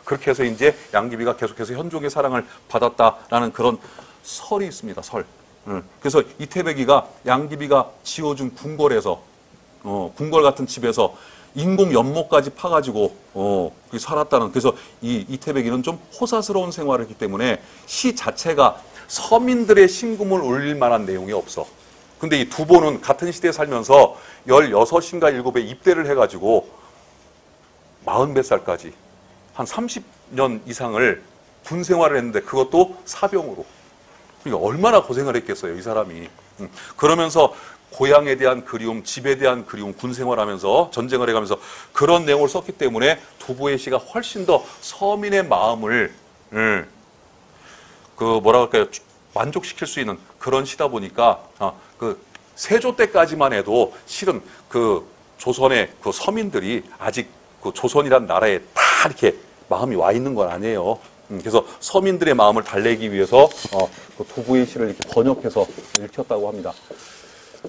그렇게 해서 이제 양귀비가 계속해서 현종의 사랑을 받았다라는 그런 설이 있습니다. 설. 그래서 이태백이가 양귀비가 지어준 궁궐에서 궁궐 같은 집에서 인공 연못까지 파가지고 살았다는. 그래서 이 이태백이는 좀 호사스러운 생활을 했기 때문에 시 자체가 서민들의 심금을 울릴 만한 내용이 없어. 근데 이 두보는 같은 시대에 살면서 16인가 7에 입대를 해가지고 40몇 살까지 한 30년 이상을 군 생활을 했는데 그것도 사병으로. 그러니까 얼마나 고생을 했겠어요, 이 사람이. 그러면서 고향에 대한 그리움, 집에 대한 그리움, 군 생활하면서 전쟁을 해가면서 그런 내용을 썼기 때문에 두보의 시가 훨씬 더 서민의 마음을 만족시킬 수 있는 그런 시다 보니까 세조 때까지만 해도 실은 조선의 서민들이 아직 조선이란 나라에 다 이렇게 마음이 와 있는 건 아니에요. 그래서 서민들의 마음을 달래기 위해서 두보의 시를 이렇게 번역해서 읽혔다고 합니다.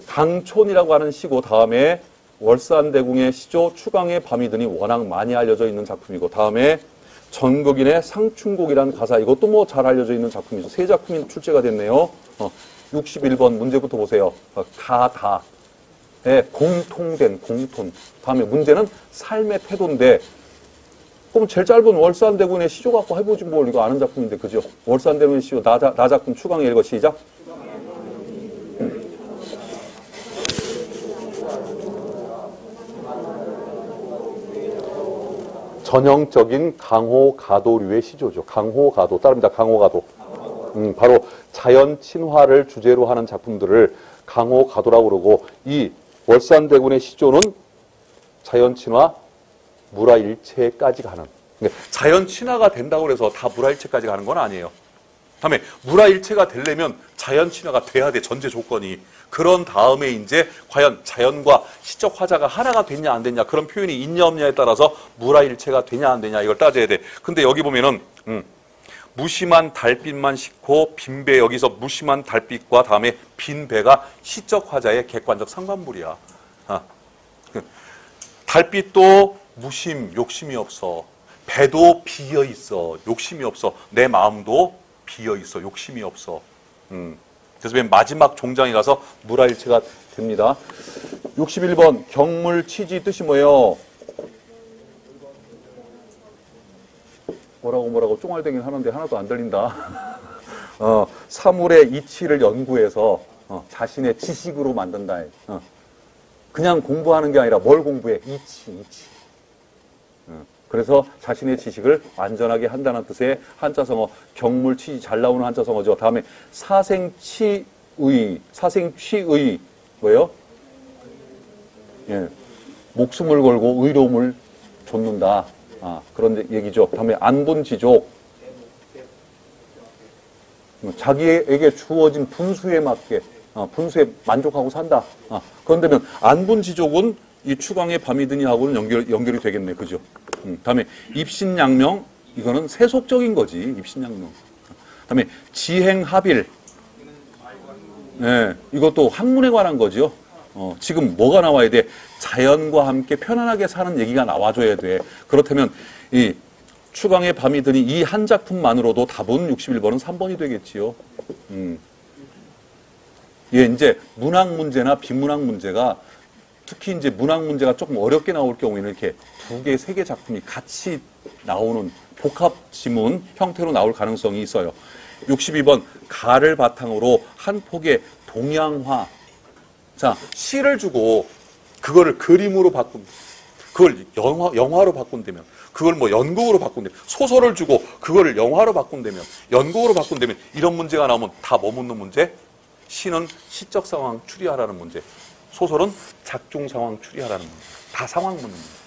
강촌이라고 하는 시고, 다음에 월산대궁의 시조 추강의 밤이 드니 워낙 많이 알려져 있는 작품이고, 다음에 전극인의 상춘곡이라는 가사, 이것도 잘 알려져 있는 작품이죠. 세 작품이 출제가 됐네요. 61번 문제부터 보세요. 가다의 공통된 공톤. 다음에 문제는 삶의 태도인데, 그럼 제일 짧은 월산대군의 시조 갖고 해보지 뭘. 이거 아는 작품인데, 그죠? 월산대군의 시조, 나 작품 추강의 읽어. 시작. 전형적인 강호가도류의 시조죠. 강호가도, 따릅니다. 강호가도. 바로 자연 친화를 주제로 하는 작품들을 강호가도라고 그러고, 이 월산대군의 시조는 자연 친화, 물화일체까지 가는. 자연 친화가 된다고 해서 다 물화일체까지 가는 건 아니에요. 다음에 물화일체가 되려면 자연 친화가 돼야 돼, 전제 조건이. 그런 다음에 이제 과연 자연과 시적 화자가 하나가 됐냐 안 됐냐, 그런 표현이 있냐 없냐에 따라서 물화일체가 되냐 안 되냐 이걸 따져야 돼. 근데 여기 보면은 무심한 달빛만 싣고 빈배, 여기서 무심한 달빛과 다음에 빈배가 시적 화자의 객관적 상관물이야. 달빛도 무심, 욕심이 없어. 배도 비어 있어, 욕심이 없어. 내 마음도 비어 있어, 욕심이 없어. 그래서 맨 마지막 종장에 가서 물화일체가 됩니다. 61번 경물치지 뜻이 뭐예요? 뭐라고 쫑알대긴 하는데 하나도 안 들린다. 사물의 이치를 연구해서 자신의 지식으로 만든다. 그냥 공부하는 게 아니라 뭘 공부해? 이치. 그래서 자신의 지식을 완전하게 한다는 뜻의 한자성어, 경물치지, 잘 나오는 한자성어죠. 다음에 사생취의, 뭐예요? 예, 목숨을 걸고 의로움을 좇는다. 그런 얘기죠. 다음에 안분지족, 자기에게 주어진 분수에 맞게, 분수에 만족하고 산다. 그런데면 안분지족은 이 추광의 밤이 드니 하고는 연결이 되겠네. 그죠? 다음에 입신양명, 이거는 세속적인 거지. 입신양명. 다음에 지행합일, 네, 이것도 학문에 관한 거죠. 지금 뭐가 나와야 돼? 자연과 함께 편안하게 사는 얘기가 나와줘야 돼. 그렇다면 이 추광의 밤이 드니 이 한 작품만으로도 답은 61번은 3번이 되겠지요. 예, 이제 문학 문제나 비문학 문제가, 특히 이제 문학 문제가 조금 어렵게 나올 경우에는 이렇게 두 개, 세 개 작품이 같이 나오는 복합 지문 형태로 나올 가능성이 있어요. 62번 가를 바탕으로 한 폭의 동양화. 자, 시를 주고 그거를 그림으로 그걸 영화로 바꾼다면, 그걸 뭐 연극으로 바꾼다면, 소설을 주고 그거를 영화로 바꾼다면, 연극으로 바꾼다면, 이런 문제가 나오면 다 뭐 묻는 문제? 시는 시적 상황 추리하라는 문제. 소설은 작중 상황 추리하라는 문제. 다 상황 묻는 문제.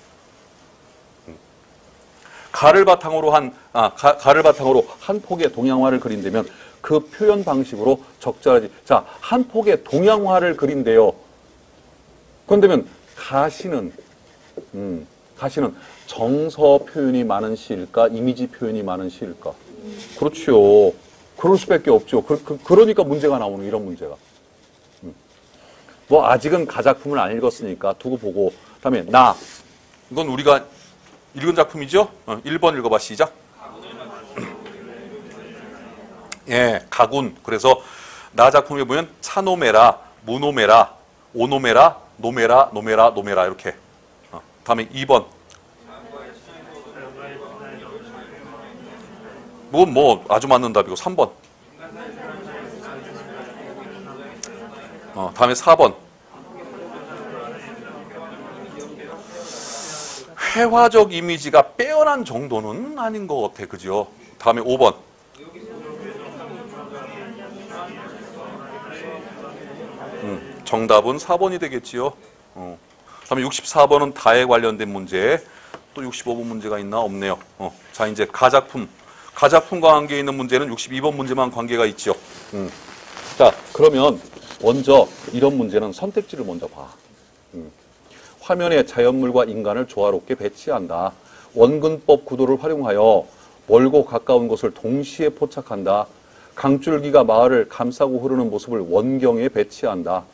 가를 바탕으로 한 폭의 동양화를 그린다면 그 표현 방식으로 적절하지. 자, 한 폭의 동양화를 그린대요. 그런데면 가시는 정서 표현이 많은 시일까, 이미지 표현이 많은 시일까? 그렇죠. 그럴 수밖에 없죠. 그러니까 문제가 나오는, 이런 문제가. 뭐 아직은 가작품을 안 읽었으니까 두고 보고. 그다음에 나, 이건 우리가 읽은 작품이죠. 1번 읽어봐. 시작. 예, 가군. 그래서 나 작품에 보면 차노메라, 무노메라, 오노메라, 노메라 이렇게. 다음에 2번. 뭐 아주 맞는 답이고. 3번. 다음에 4번. 회화적 이미지가 빼어난 정도는 아닌 것 같아. 그죠? 다음에 5번. 정답은 4번이 되겠지요. 다음에 64번은 다에 관련된 문제. 또 65번 문제가 있나? 없네요. 자, 이제 가작품과 관계 있는 문제는 62번 문제만 관계가 있죠. 자, 그러면 먼저 이런 문제는 선택지를 먼저 봐. 화면에 자연물과 인간을 조화롭게 배치한다. 원근법 구도를 활용하여 멀고 가까운 곳을 동시에 포착한다. 강줄기가 마을을 감싸고 흐르는 모습을 원경에 배치한다.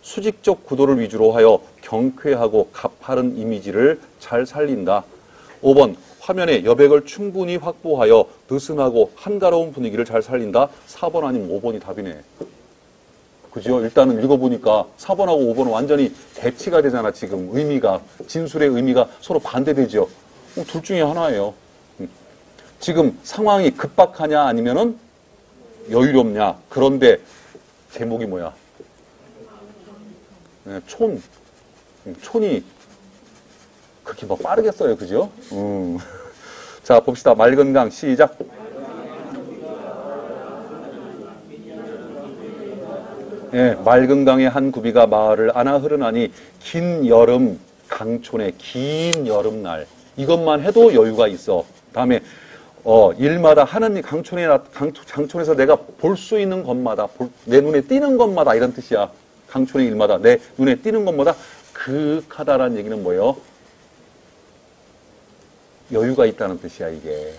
수직적 구도를 위주로 하여 경쾌하고 가파른 이미지를 잘 살린다. 5번, 화면에 여백을 충분히 확보하여 느슨하고 한가로운 분위기를 잘 살린다. 4번 아니면 5번이 답이네. 그죠? 일단은 읽어보니까 4번하고 5번은 완전히 대치가 되잖아. 지금 의미가, 진술의 의미가 서로 반대되죠. 둘 중에 하나예요. 지금 상황이 급박하냐 아니면은 여유롭냐. 그런데 제목이 뭐야? 촌이 이렇게 뭐 빠르게 써요. 그죠? 자, 봅시다. 맑은 강 시작. 예, 맑은 강의 한 구비가 마을을 안아 흐르나니 긴 여름 강촌의 긴 여름날. 이것만 해도 여유가 있어. 다음에 일마다 하느님 강촌에서 내가 볼 수 있는 것마다 내 눈에 띄는 것마다 이런 뜻이야. 강촌의 일마다 내 눈에 띄는 것마다 그윽하다라는 얘기는 뭐예요? 여유가 있다는 뜻이야 이게.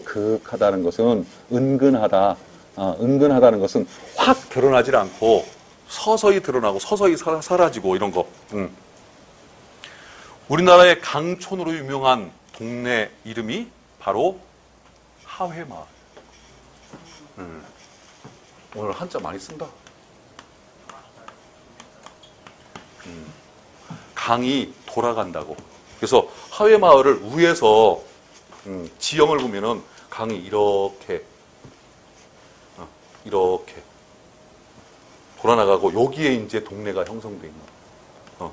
그윽하다는 것은 은근하다. 은근하다는 것은 확 드러나질 않고 서서히 드러나고 서서히 사라지고 이런 거. 우리나라의 강촌으로 유명한 동네 이름이 바로 하회마을. 오늘 한자 많이 쓴다. 강이 돌아간다고. 그래서 하회마을을 위에서 지형을 보면은 강이 이렇게 돌아나가고 여기에 이제 동네가 형성돼 있는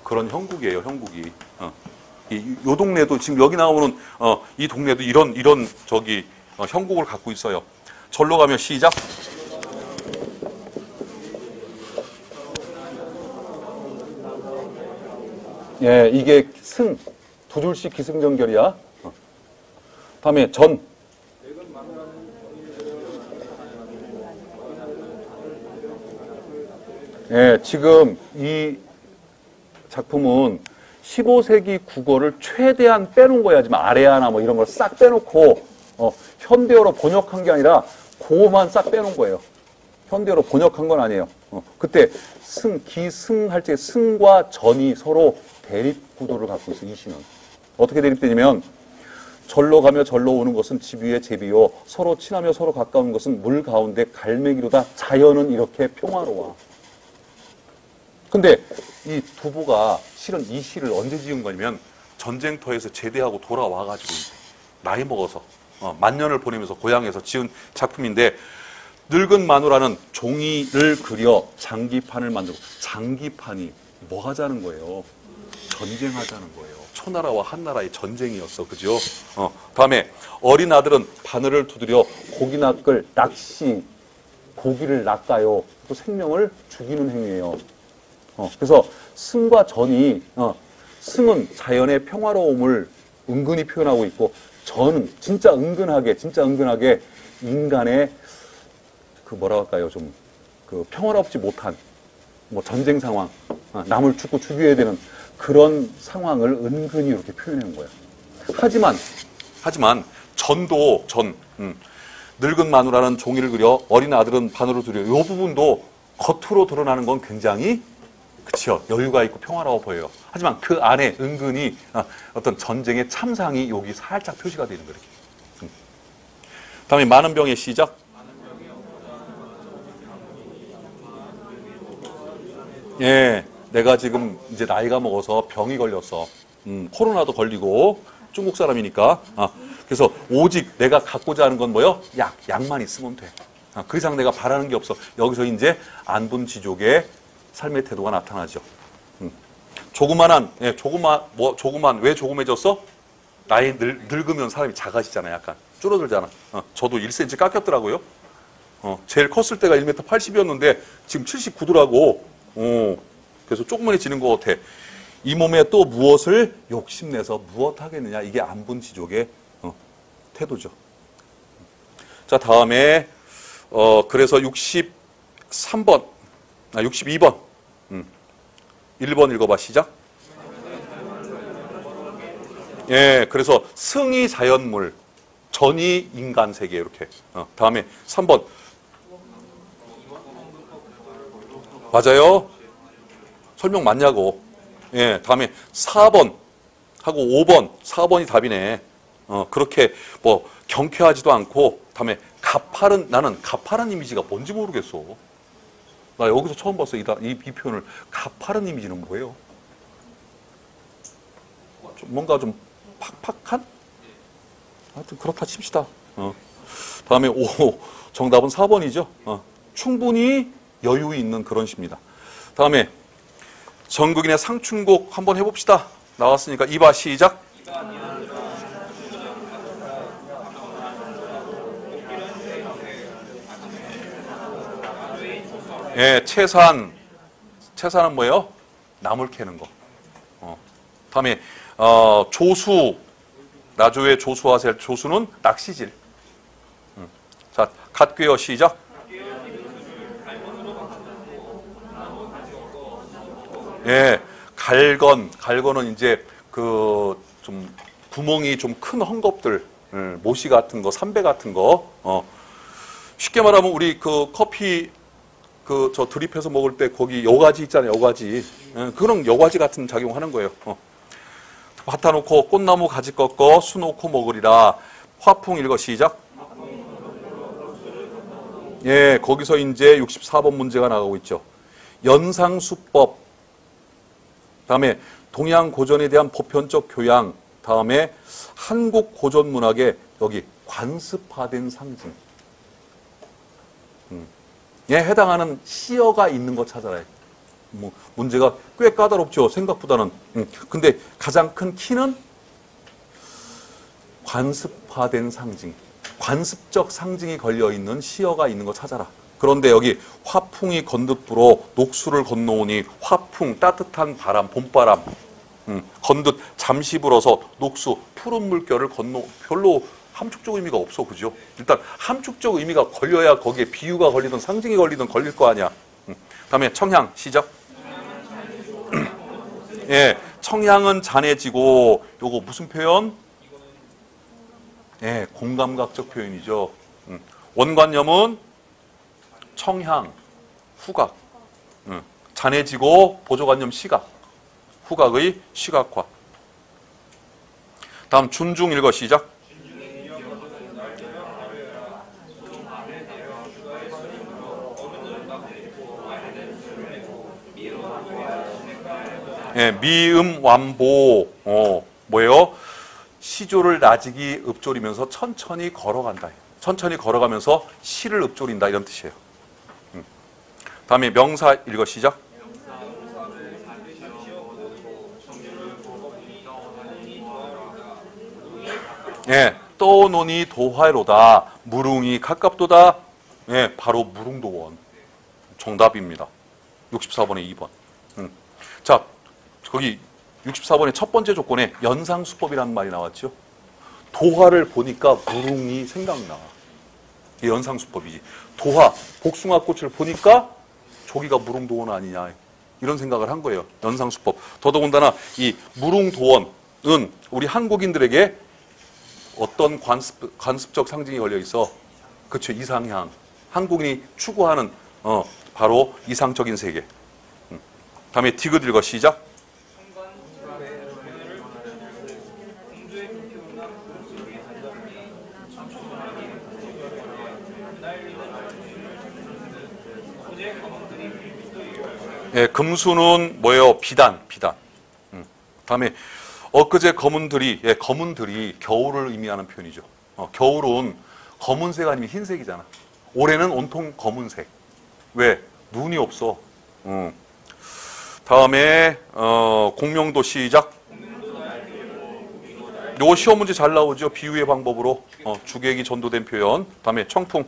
그런 형국이에요. 형국이. 요 동네도 지금 여기 나오는 이 동네도 이런 형국을 갖고 있어요. 절로 가면 시작. 예, 이게 승 두 줄씩 기승전결이야. 다음에 전. 예, 지금 이 작품은 15세기 국어를 최대한 빼놓은 거야. 지금 아래아나 뭐 이런 걸 싹 빼놓고 현대어로 번역한 게 아니라 고만 싹 빼놓은 거예요. 현대어로 번역한 건 아니에요. 그때 기승할 때 승과 전이 서로 대립 구도를 갖고 있어. 이 시는 어떻게 대립되냐면 절로 가며 절로 오는 것은 집 위에 제비요 서로 친하며 서로 가까운 것은 물 가운데 갈매기로다. 자연은 이렇게 평화로워. 근데 이 두부가 실은 이 시를 언제 지은 거냐면 전쟁터에서 제대하고 돌아와가지고 나이 먹어서 만년을 보내면서 고향에서 지은 작품인데 늙은 마누라는 종이를 그려 장기판을 만들고 장기판이 뭐 하자는 거예요? 전쟁하자는 거예요. 초나라와 한나라의 전쟁이었어. 그죠? 다음에 어린 아들은 바늘을 두드려 고기 낚을 낚시 고기를 낚아요. 또 생명을 죽이는 행위예요. 그래서 승과 전이 승은 자연의 평화로움을 은근히 표현하고 있고 전은 진짜 은근하게 인간의 그 뭐라 할까요? 좀 그 평화롭지 못한 뭐 전쟁 상황, 남을 죽고 죽여야 되는 그런 상황을 은근히 이렇게 표현한 거예요. 하지만 전도 늙은 마누라는 종이를 그려 어린 아들은 바늘을 두려 이 부분도 겉으로 드러나는 건 굉장히 그렇죠. 여유가 있고 평화로워 보여요. 하지만 그 안에 은근히 어떤 전쟁의 참상이 여기 살짝 표시가 되는 거예요. 다음에 많은 병의 시작. 예, 내가 지금 이제 나이가 먹어서 병이 걸렸어. 코로나도 걸리고 중국 사람이니까. 그래서 오직 내가 갖고자 하는 건 뭐요? 약만 있으면 돼. 그 이상 내가 바라는 게 없어. 여기서 이제 안분지족의 삶의 태도가 나타나죠. 왜 조그매졌어? 나이 늙으면 사람이 작아지잖아. 약간 줄어들잖아. 저도 1cm 깎였더라고요. 제일 컸을 때가 1m 80이었는데 지금 79더라고. 그래서 조그만해지는 것 같아. 이 몸에 또 무엇을 욕심내서 무엇 하겠느냐. 이게 안분지족의 태도죠. 자, 다음에 그래서 62번 1번 읽어봐. 시작. 예, 그래서 승이 자연물, 전이 인간 세계 이렇게. 다음에 3번. 맞아요. 설명 맞냐고. 예, 다음에 4번 하고 5번, 4번이 답이네. 그렇게 뭐 경쾌하지도 않고, 다음에 나는 가파른 이미지가 뭔지 모르겠어. 나 여기서 처음 봤어. 이 표현을. 가파른 이미지는 뭐예요? 뭔가 좀 팍팍한? 하여튼 그렇다 칩시다. 다음에 정답은 4번이죠. 충분히 여유 있는 그런 시입니다. 다음에 전국인의 상춘곡 한번 해봅시다. 나왔으니까 이봐 시작. 예, 채산은 뭐예요? 나물 캐는 거. 다음에 조수, 나조의 조수하셀 조수는 낚시질. 자, 갓괴어 시작. 예, 갈건은 이제 그 좀 구멍이 좀 큰 헝겊들, 모시 같은 거, 삼배 같은 거. 쉽게 말하면 우리 그 커피 저 드립해서 먹을 때 거기 여과지 있잖아요, 여과지. 그런 여과지 같은 작용하는 거예요. 밭아 놓고 꽃나무 가지 꺾어 수 놓고 먹으리라. 화풍 읽어 시작. 예, 거기서 이제 64번 문제가 나가고 있죠. 연상수법. 다음에 동양 고전에 대한 보편적 교양. 다음에 한국 고전 문학의 여기 관습화된 상징. 예, 해당하는 시어가 있는 거 찾아라. 뭐 문제가 꽤 까다롭죠. 생각보다는. 근데 가장 큰 키는 관습화된 상징. 관습적 상징이 걸려있는 시어가 있는 거 찾아라. 그런데 여기 화풍이 건듯불어 녹수를 건너오니 화풍, 따뜻한 바람, 봄바람. 건듯 잠시 불어서 녹수, 푸른 물결을 건너 별로 함축적 의미가 없어. 그죠? 일단 함축적 의미가 걸려야 거기에 비유가 걸리든 상징이 걸리든 걸릴 거 아니야. 다음에 청향 시작. 예, 청향은 잔해지고 요거 무슨 표현? 예, 공감각적 표현이죠. 원관념은 청향, 후각. 잔해지고 보조관념 시각. 후각의 시각화. 다음 준중 읽어 시작. 예, 미음 완보. 뭐예요? 시조를 나직이 읊조리면서 천천히 걸어간다. 천천히 걸어가면서 시를 읊조린다 이런 뜻이에요. 다음에 명사 읽어 시작. 예, 떠노니 도화로다. 무릉이 가깝도다. 예, 바로 무릉도원. 정답입니다. 64번에 2번. 자, 거기 64번의 첫 번째 조건에 연상수법이라는 말이 나왔죠. 도화를 보니까 무릉이 생각나. 이게 연상수법이지. 도화, 복숭아꽃을 보니까 저기가 무릉도원 아니냐. 이런 생각을 한 거예요. 연상수법. 더더군다나 이 무릉도원은 우리 한국인들에게 어떤 관습적 상징이 걸려 있어? 그렇죠. 이상향. 한국인이 추구하는 바로 이상적인 세계. 다음에 디귿 읽어 시작. 예, 금수는 뭐예요? 비단. 다음에 엊그제 검은들이, 예, 검은들이 겨울을 의미하는 표현이죠. 겨울은 검은색 아니면 흰색이잖아. 올해는 온통 검은색. 왜? 눈이 없어. 다음에 공명도 시작. 요 시험 문제 잘 나오죠. 비유의 방법으로 주객이 전도된 표현. 다음에 청풍.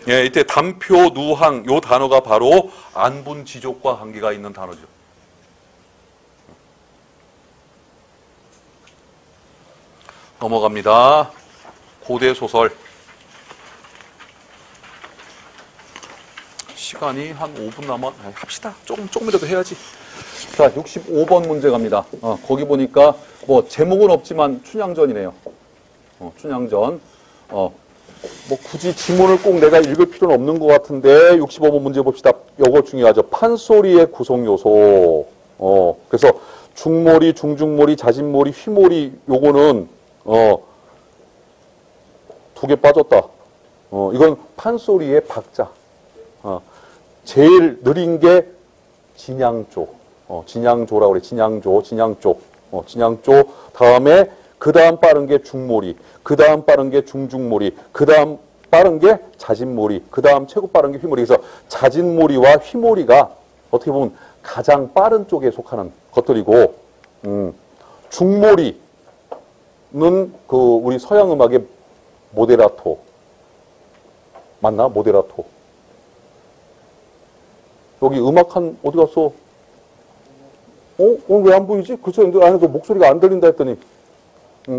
예, 이때 담표, 누항 요 단어가 바로 안분지족과 관계가 있는 단어죠. 넘어갑니다. 고대 소설. 시간이 한 5분 남았. 합시다. 조금이라도 해야지. 자, 65번 문제 갑니다. 거기 보니까 뭐 제목은 없지만 춘향전이네요. 춘향전. 뭐 굳이 지문을 꼭 내가 읽을 필요는 없는 것 같은데 65번 문제 봅시다. 요거 중요하죠. 판소리의 구성 요소. 그래서 중모리, 중중모리, 자진모리, 휘모리 요거는 두 개 빠졌다. 이건 판소리의 박자. 제일 느린 게 진양조. 진양조라고 그래. 진양조, 진양조. 진양조. 다음에 그 다음 빠른 게 중모리, 그 다음 빠른 게 중중모리, 그 다음 빠른 게 자진모리, 그 다음 최고 빠른 게 휘모리. 그래서 자진모리와 휘모리가 어떻게 보면 가장 빠른 쪽에 속하는 것들이고, 중모리, 그 우리 서양 음악의 모데라토. 맞나? 모데라토. 여기 음악한, 어디 갔어? 왜 안 보이지? 글쎄, 아니, 그 목소리가 안 들린다 했더니,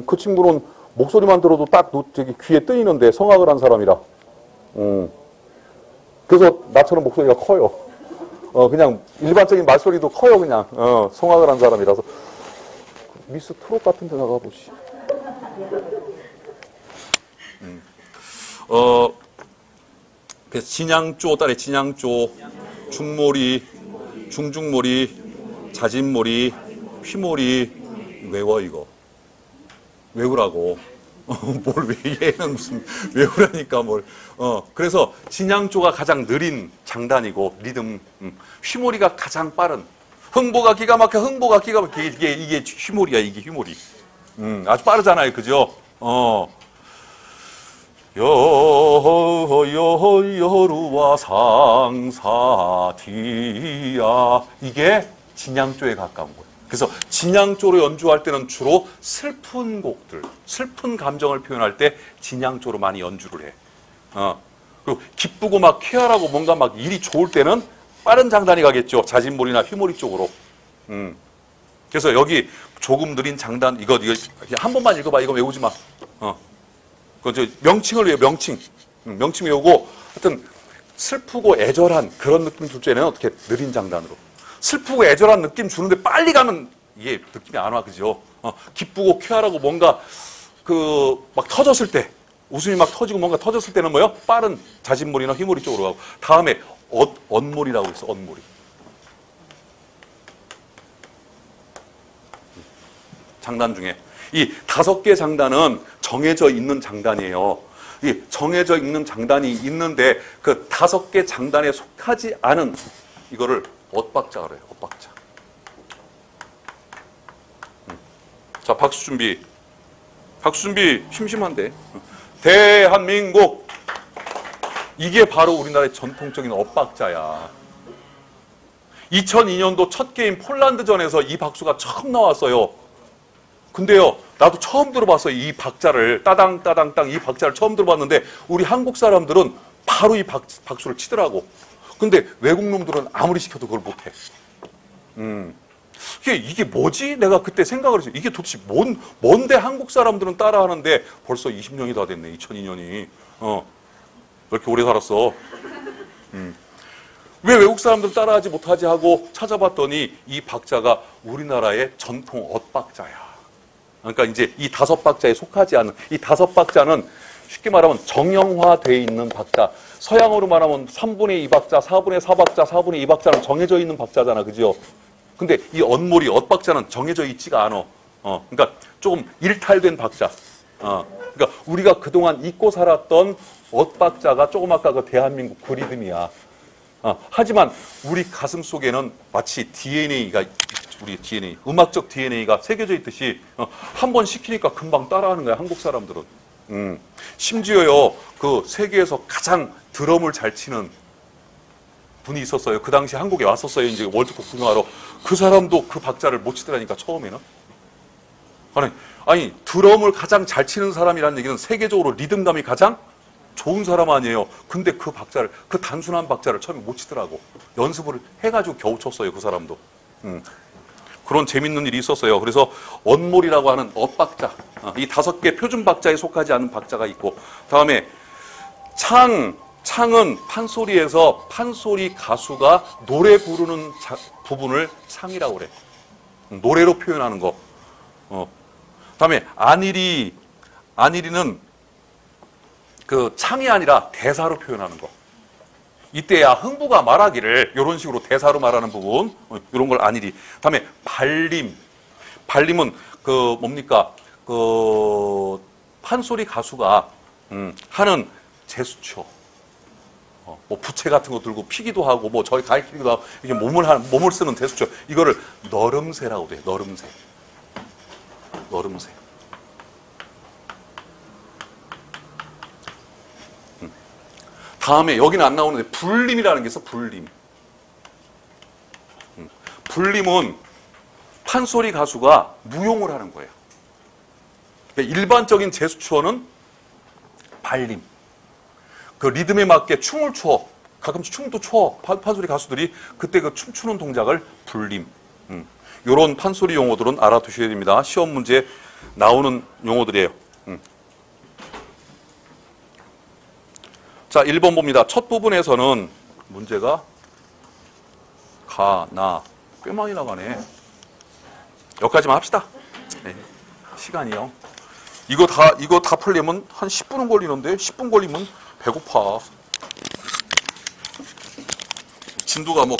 그 친구는 목소리만 들어도 딱 저기 귀에 뜨이는데 성악을 한 사람이라. 그래서 나처럼 목소리가 커요. 그냥 일반적인 말소리도 커요, 그냥. 성악을 한 사람이라서. 미스 트롯 같은 데 나가보시. 그래서 진양조, 딸에 진양조, 중모리, 중중모리, 자진모리, 휘모리, 외워, 이거. 외우라고. 뭘 왜, 얘는 무슨, 외우라니까 뭘. 그래서 진양조가 가장 느린 장단이고, 리듬. 휘모리가 가장 빠른. 흥보가 기가 막혀, 흥보가 기가 막혀. 이게 휘모리야, 이게 휘모리. 아주 빠르잖아요, 그죠? 여루와 상사디야. 이게 진양조에 가까운 거예요. 그래서 진양조로 연주할 때는 주로 슬픈 곡들, 슬픈 감정을 표현할 때 진양조로 많이 연주를 해. 그리고 기쁘고 막 쾌활하고 뭔가 막 일이 좋을 때는 빠른 장단이 가겠죠. 자진몰이나 휘몰이 쪽으로. 그래서 여기 조금 느린 장단, 이거 한 번만 읽어봐. 이거 외우지 마. 명칭을 외워, 명칭. 명칭 외우고, 하여튼, 슬프고 애절한 그런 느낌 줄 때는 어떻게 느린 장단으로. 슬프고 애절한 느낌 주는데 빨리 가면 이게 느낌이 안 와, 그죠? 기쁘고 쾌활하고 뭔가, 막 터졌을 때, 웃음이 막 터지고 뭔가 터졌을 때는 뭐요? 빠른 자진몰이나 휘몰이 쪽으로 가고. 다음에, 언몰이라고 있어, 언몰이. 장단 중에. 이 5개 장단은 정해져 있는 장단이에요. 이 정해져 있는 장단이 있는데 그 5개 장단에 속하지 않은 이거를 엇박자라고 해요. 엇박자. 자, 박수 준비. 박수 준비. 심심한데. 대한민국. 이게 바로 우리나라의 전통적인 엇박자야. 2002년도 첫 게임 폴란드전에서 이 박수가 처음 나왔어요. 근데요, 나도 처음 들어봤어요. 이 박자를, 따당따당땅 이 박자를 처음 들어봤는데, 우리 한국 사람들은 바로 이 박수를 치더라고. 근데 외국 놈들은 아무리 시켜도 그걸 못해. 이게 뭐지? 내가 그때 생각을 했어요. 이게 도대체 뭔데 한국 사람들은 따라하는데 벌써 20년이 다 됐네, 2002년이. 왜 이렇게 오래 살았어? 왜 외국 사람들 따라하지 못하지 하고 찾아봤더니 이 박자가 우리나라의 전통 엇박자야. 그러니까 이제 이 5박자에 속하지 않은 이 5박자는 쉽게 말하면 정형화되어 있는 박자. 서양어로 말하면 3분의 2박자, 4분의 4박자, 4분의 2박자는 정해져 있는 박자잖아. 그죠? 근데 이 엇몰이, 엇박자는 정해져 있지가 않아. 그러니까 조금 일탈된 박자. 그러니까 우리가 그동안 잊고 살았던 엇박자가 조금 아까 그 대한민국 그 리듬이야. 하지만 우리 가슴 속에는 마치 DNA가 우리 DNA, 음악적 DNA가 새겨져 있듯이 한 번 시키니까 금방 따라하는 거야, 한국 사람들은. 심지어요, 그 세계에서 가장 드럼을 잘 치는 분이 있었어요. 그 당시 한국에 왔었어요. 이제 월드컵 구경하러. 그 사람도 그 박자를 못 치더라니까, 처음에는. 아니, 드럼을 가장 잘 치는 사람이라는 얘기는 세계적으로 리듬감이 가장 좋은 사람 아니에요. 근데 그 박자를, 그 단순한 박자를 처음에 못 치더라고. 연습을 해가지고 겨우 쳤어요, 그 사람도. 그런 재밌는 일이 있었어요. 그래서 언몰이라고 하는 엇박자, 이 5개 표준 박자에 속하지 않은 박자가 있고, 다음에 창은 판소리에서 판소리 가수가 노래 부르는 부분을 창이라고 그래. 노래로 표현하는 거. 다음에 안일이는 그 창이 아니라 대사로 표현하는 거. 이때야 흥부가 말하기를 이런 식으로 대사로 말하는 부분, 이런 걸 안일이. 다음에 발림은 그 뭡니까, 그 판소리 가수가 하는 제스처, 뭐 부채 같은 거 들고 피기도 하고 뭐 저희 가리키기도 하고 이게 몸을 쓰는 제스처, 이거를 너름새라고 돼. 너름새. 다음에 여기는 안 나오는데 불림이라는 게 있어. 불림은 판소리 가수가 무용을 하는 거예요. 일반적인 제수추어는 발림. 그 리듬에 맞게 춤을 추어. 가끔씩 춤도 춰. 판소리 가수들이 그때 그 춤추는 동작을 불림. 요런 판소리 용어들은 알아두셔야 됩니다. 시험 문제에 나오는 용어들이에요. 자, 1번 봅니다. 첫 부분에서는 문제가 가, 나, 꽤 많이 나가네. 여기까지만 합시다. 네, 시간이요. 이거 다 풀려면 한 10분은 걸리는데 10분 걸리면 배고파. 진도가 뭐